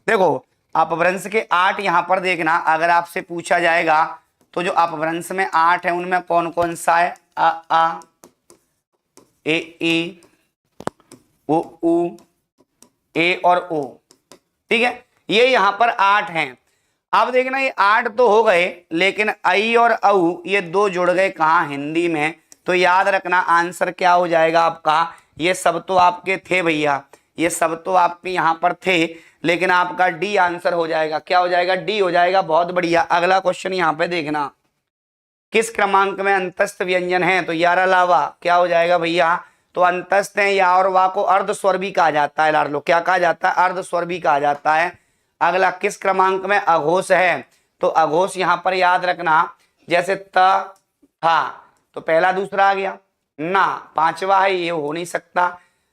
Speaker 1: देखो अपभ्रंश के 8 यहाँ पर देखना, अगर आपसे पूछा जाएगा तो जो अपभ्रंश में 8 है उनमें कौन कौन सा है? आ ए उ ए और ओ। ठीक है, ये यहाँ पर 8 हैं। अब देखना, ये 8 तो हो गए, लेकिन आई और औ ये 2 जुड़ गए कहाँ? हिंदी में। तो याद रखना आंसर क्या हो जाएगा आपका? ये सब तो आपके थे भैया, ये सब तो आपके यहाँ पर थे, लेकिन आपका डी आंसर हो जाएगा। क्या हो जाएगा? डी हो जाएगा। बहुत बढ़िया। अगला क्वेश्चन यहाँ पे देखना, किस क्रमांक में अंतस्थ व्यंजन है? तो यारा लावा। क्या हो जाएगा भैया? तो अंतस्थ है या और वा को अर्ध स्वर भी कहा जाता है लाडलो। क्या कहा जाता है? अर्ध स्वर भी कहा जाता है। अगला, किस क्रमांक में अघोष है? तो अघोष यहाँ पर याद रखना, जैसे त था तो पहला दूसरा आ गया, ना पांचवा है, ये हो नहीं सकता।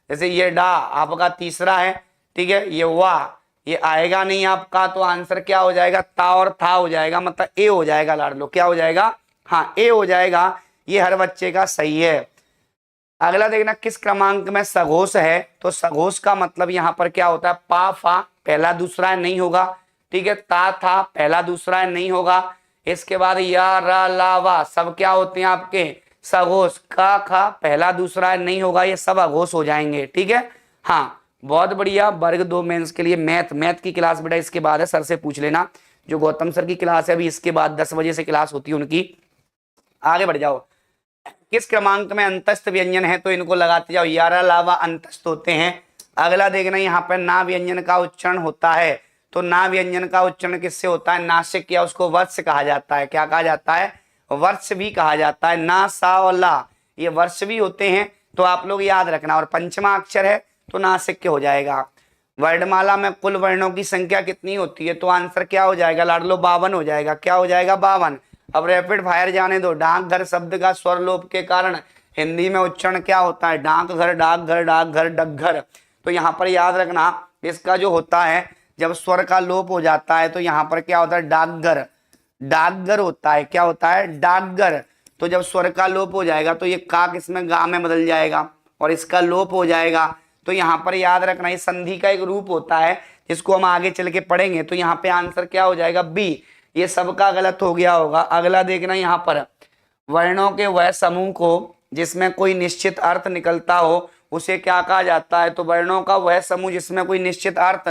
Speaker 1: जैसे ये डा आपका तीसरा है, ठीक है, ये वाह ये आएगा नहीं आपका, तो आंसर क्या हो जाएगा? ता और था हो जाएगा, मतलब ए हो जाएगा लाडलो। क्या हो जाएगा? हाँ, ए हो जाएगा। ये हर बच्चे का सही है। अगला देखना, किस क्रमांक में सघोष है? तो सघोष का मतलब यहाँ पर क्या होता है? पा फा पहला दूसरा है, नहीं होगा। ठीक है, ता था पहला दूसरा है, नहीं होगा। इसके बाद या रा ला वा सब क्या होते हैं आपके? सघोष। का खा पहला दूसरा है, नहीं होगा, ये सब अघोष हो जाएंगे। ठीक है, हाँ बहुत बढ़िया। वर्ग 2 मेंस के लिए मैथ की क्लास बेटा इसके बाद है, सर से पूछ लेना। जो गौतम सर की क्लास है अभी इसके बाद 10 बजे से क्लास होती है उनकी। आगे बढ़ जाओ, किस क्रमांक में अंतस्थ व्यंजन है? तो इनको लगाते जाओ, यारा लावा अंतस्थ होते हैं। अगला देखना, यहाँ पर ना व्यंजन का उच्चारण होता है। तो ना व्यंजन का उच्चारण किससे होता है? नासिक, या उसको वर्ष कहा जाता है। क्या कहा जाता है? वर्ष भी कहा जाता है। ना सा और ला ये वर्ष भी होते हैं, तो आप लोग याद रखना। और पंचमा अक्षर है तो नासिक के हो जाएगा। वर्णमाला में कुल वर्णों की संख्या कितनी होती है? तो आंसर क्या हो जाएगा लाडलो? 52 हो जाएगा। क्या हो जाएगा? 52। अब रैपिड फायर जाने दो। डाकघर शब्द का स्वर लोप के कारण हिंदी में उच्चारण क्या होता है? डाकघर, डाकघर, डाकघर, डकघर। तो यहाँ पर याद रखना, इसका जो होता है जब स्वर का लोप हो जाता है तो यहाँ पर क्या होता है? डाकघर, डाकघर होता है। क्या होता है? डाकघर। तो जब स्वर का लोप हो जाएगा तो ये काक इसमें गा में बदल जाएगा और इसका लोप हो जाएगा। तो यहाँ पर याद रखना, ये संधि का एक रूप होता है जिसको हम आगे चल के पढ़ेंगे। तो यहाँ पे आंसर क्या हो जाएगा? बी। ये सबका गलत हो गया होगा। अगला देखना, यहाँ पर वर्णों के वह समूह को जिसमें कोई निश्चित अर्थ निकलता हो उसे क्या कहा जाता है? तो वर्णों का वह समूह जिसमें कोई निश्चित अर्थ,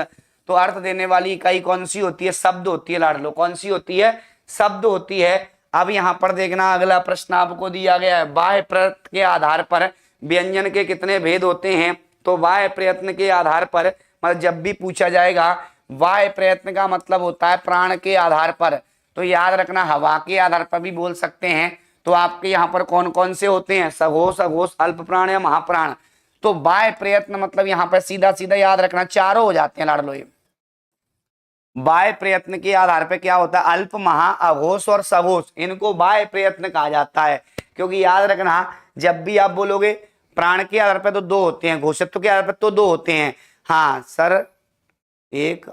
Speaker 1: तो अर्थ देने वाली इकाई कौन सी होती है? शब्द होती है लाडलो। कौन सी होती है? शब्द होती है। अब यहाँ पर देखना, अगला प्रश्न आपको दिया गया है, बाह्य प्रयत्न के आधार पर व्यंजन के कितने भेद होते हैं? तो बाह्य प्रयत्न के आधार पर, मतलब जब भी पूछा जाएगा, बाह्य प्रयत्न का मतलब होता है प्राण के आधार पर। तो याद रखना, हवा के आधार पर भी बोल सकते हैं। तो आपके यहाँ पर कौन कौन से होते हैं? सघोष, अघोष, अल्प प्राण या महाप्राण। तो बाह्य प्रयत्न मतलब यहाँ पर सीधा सीधा याद रखना चारों हो जाते हैं लाडलो। बाह्य प्रयत्न के आधार पर क्या होता है? अल्प, महा, अघोष और सघोष, इनको बाह्य प्रयत्न कहा जाता है। क्योंकि याद रखना, जब भी आप बोलोगे प्राण के आधार पर तो 2 होते हैं, घोषत्व के आधार पर तो 2 होते हैं। हाँ सर, एक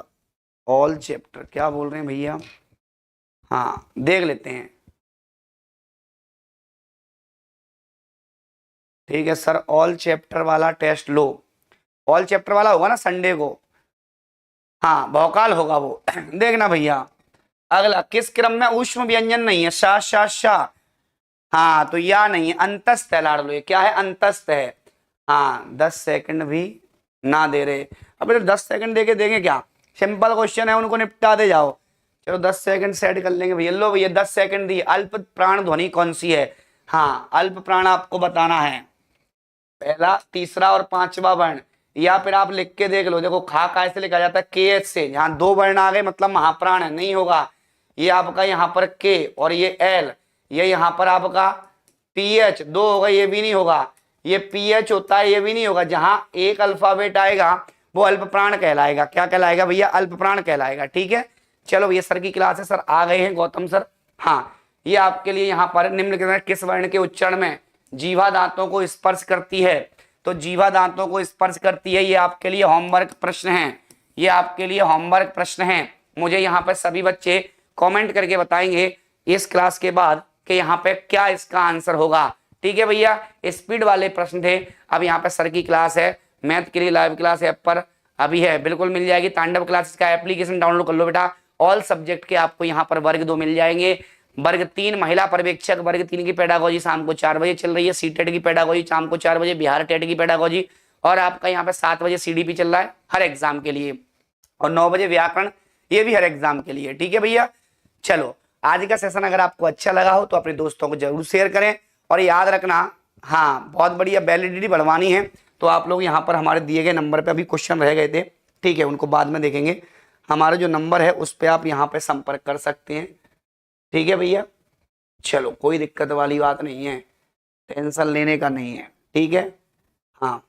Speaker 1: ऑल चैप्टर क्या बोल रहे हैं भैया? हाँ देख लेते हैं। ठीक है सर, ऑल चैप्टर वाला टेस्ट लो। ऑल चैप्टर वाला होगा ना संडे को? हाँ भौकाल होगा वो। देखना भैया, अगला, किस क्रम में ऊष्म व्यंजन नहीं है? शा शा शा। हाँ तो या नहीं है, अंतस्थ है लाडलो। ये क्या है? अंतस्थ है। हाँ 10 सेकंड भी ना दे रहे। अब 10 सेकंड देके देंगे क्या? सिंपल क्वेश्चन है, उनको निपटा दे जाओ। चलो 10 सेकंड सेट कर लेंगे भैया। लो भैया 10 सेकंड दिए। अल्प प्राण ध्वनि कौन सी है? हाँ, अल्प प्राण आपको बताना है, पहला, तीसरा और पांचवा वर्ण। या फिर आप लिख के देख लो, देखो खा का ऐसे लिखा जाता है के एच से, यहाँ 2 वर्ण आ गए मतलब महाप्राण है, नहीं होगा। ये आपका यहाँ पर के और ये एल, ये यहाँ पर आपका पी एच 2 होगा, ये भी नहीं होगा। ये पी एच होता है, ये भी नहीं होगा। जहां एक अल्फाबेट आएगा वो अल्प प्राण कहलाएगा। क्या कहलाएगा भैया? अल्प प्राण कहलाएगा। ठीक है, चलो भैया सर की क्लास है, सर आ गए हैं गौतम सर। हाँ, ये आपके लिए यहाँ पर निम्न किस वर्ण के उच्चारण में जीवा दांतों को स्पर्श करती है? तो जीवा दांतों को स्पर्श करती है, ये आपके लिए होमवर्क प्रश्न है, ये आपके लिए होमवर्क प्रश्न है। मुझे यहाँ पर सभी बच्चे कमेंट करके बताएंगे इस क्लास के बाद कि यहाँ पे क्या इसका आंसर होगा। ठीक है भैया, स्पीड वाले प्रश्न थे। अब यहाँ पे सर की क्लास है, मैथ के लिए लाइव क्लास ऐप पर अभी है, बिल्कुल मिल जाएगी। तांडव क्लासेस का एप्लीकेशन डाउनलोड कर लो बेटा। ऑल सब्जेक्ट के आपको यहाँ पर वर्ग 2 मिल जाएंगे। वर्ग 3 महिला पर्यवेक्षक वर्ग 3 की पेडागोजी शाम को 4 बजे चल रही है। सीटेट की पेडागोजी शाम को 4 बजे, बिहार टेट की पेडागोजी, और आपका यहाँ पे 7 बजे सीडीपी चल रहा है हर एग्जाम के लिए, और 9 बजे व्याकरण, ये भी हर एग्जाम के लिए। ठीक है भैया, चलो आज का सेशन अगर आपको अच्छा लगा हो तो अपने दोस्तों को जरूर शेयर करें, और याद रखना, हाँ बहुत बढ़िया वैलिडिटी बढ़वानी है तो आप लोग यहाँ पर हमारे दिए गए नंबर पे अभी क्वेश्चन रह गए थे, ठीक है, उनको बाद में देखेंगे। हमारा जो नंबर है उस पर आप यहाँ पे संपर्क कर सकते हैं। ठीक है भैया, चलो कोई दिक्कत वाली बात नहीं है, टेंशन लेने का नहीं है। ठीक है, हाँ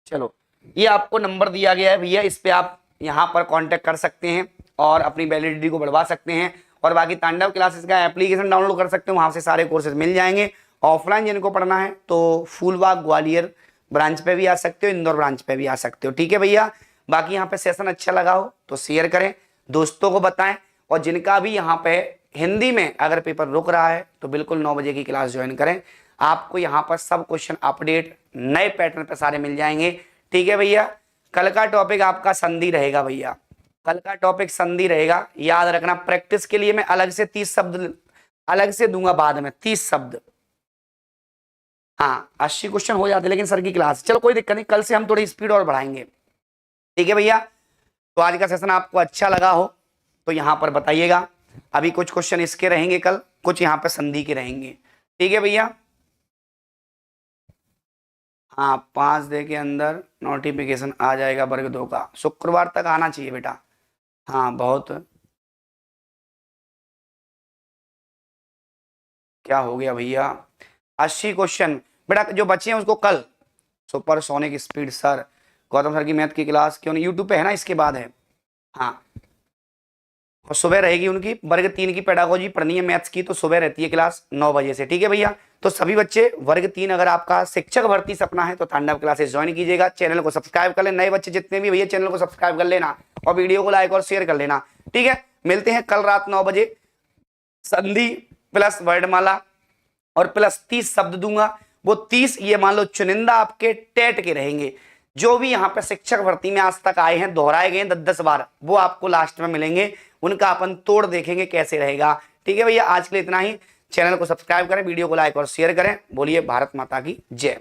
Speaker 1: चलो ये आपको नंबर दिया गया है भैया, इस पे आप यहाँ पर कांटेक्ट कर सकते हैं और अपनी वैलिडिटी को बढ़वा सकते हैं। और बाकी तांडव क्लासेस का एप्लीकेशन डाउनलोड कर सकते हैं, वहाँ से सारे कोर्सेज मिल जाएंगे। ऑफलाइन जिनको पढ़ना है तो फूलबाग ग्वालियर ब्रांच पे भी आ सकते हो, इंदौर ब्रांच पे भी आ सकते हो। ठीक है भैया, बाकी यहाँ पे सेशन अच्छा लगा हो तो शेयर करें, दोस्तों को बताएं, और जिनका भी यहाँ पे हिंदी में अगर पेपर रुक रहा है तो बिल्कुल 9 बजे की क्लास ज्वाइन करें। आपको यहाँ पर सब क्वेश्चन अपडेट नए पैटर्न पे सारे मिल जाएंगे। ठीक है भैया, कल का टॉपिक आपका संधि रहेगा भैया, कल का टॉपिक संधि रहेगा, याद रखना। प्रैक्टिस के लिए मैं अलग से 30 शब्द अलग से दूंगा बाद में, 30 शब्द। हाँ 80 क्वेश्चन हो जाते लेकिन सर की क्लास, चलो कोई दिक्कत नहीं, कल से हम थोड़ी स्पीड और बढ़ाएंगे। ठीक है भैया, तो आज का सेशन आपको अच्छा लगा हो तो यहाँ पर बताइएगा। अभी कुछ क्वेश्चन इसके रहेंगे कल, कुछ यहाँ पे संधि के रहेंगे। ठीक है भैया, हाँ 5 दिन के अंदर नोटिफिकेशन आ जाएगा वर्ग 2 का, शुक्रवार तक आना चाहिए बेटा। हाँ बहुत, क्या हो गया भैया, 80 क्वेश्चन बेटा जो बचे हैं उसको कल supersonic speed sir, Gautam sir की मैथ की क्लास क्यों नहीं, यूट्यूब पे है ना, इसके बाद है। हाँ, और सुबह रहेगी उनकी वर्ग 3 की पेडागोजी पढ़नी है मैथ्स की, तो सुबह रहती है क्लास 9 बजे से। ठीक है भैया, तो सभी बच्चे वर्ग 3 अगर आपका शिक्षक भर्ती सपना है तो तांडव क्लासेस ज्वाइन कीजिएगा। चैनल को सब्सक्राइब कर लें, नए बच्चे जितने भी भैया चैनल को सब्सक्राइब कर लेना और वीडियो को लाइक और शेयर कर लेना। ठीक है, मिलते हैं कल रात 9 बजे। संधि प्लस वर्णमाला और प्लस 30 शब्द दूंगा, वो 30 ये मान लो चुनिंदा आपके टेट के रहेंगे, जो भी यहाँ पे शिक्षक भर्ती में आज तक आए हैं, दोहराए गए 10-10 बार, वो आपको लास्ट में मिलेंगे, उनका अपन तोड़ देखेंगे कैसे रहेगा। ठीक है भैया, आज के लिए इतना ही। चैनल को सब्सक्राइब करें, वीडियो को लाइक और शेयर करें। बोलिए भारत माता की जय।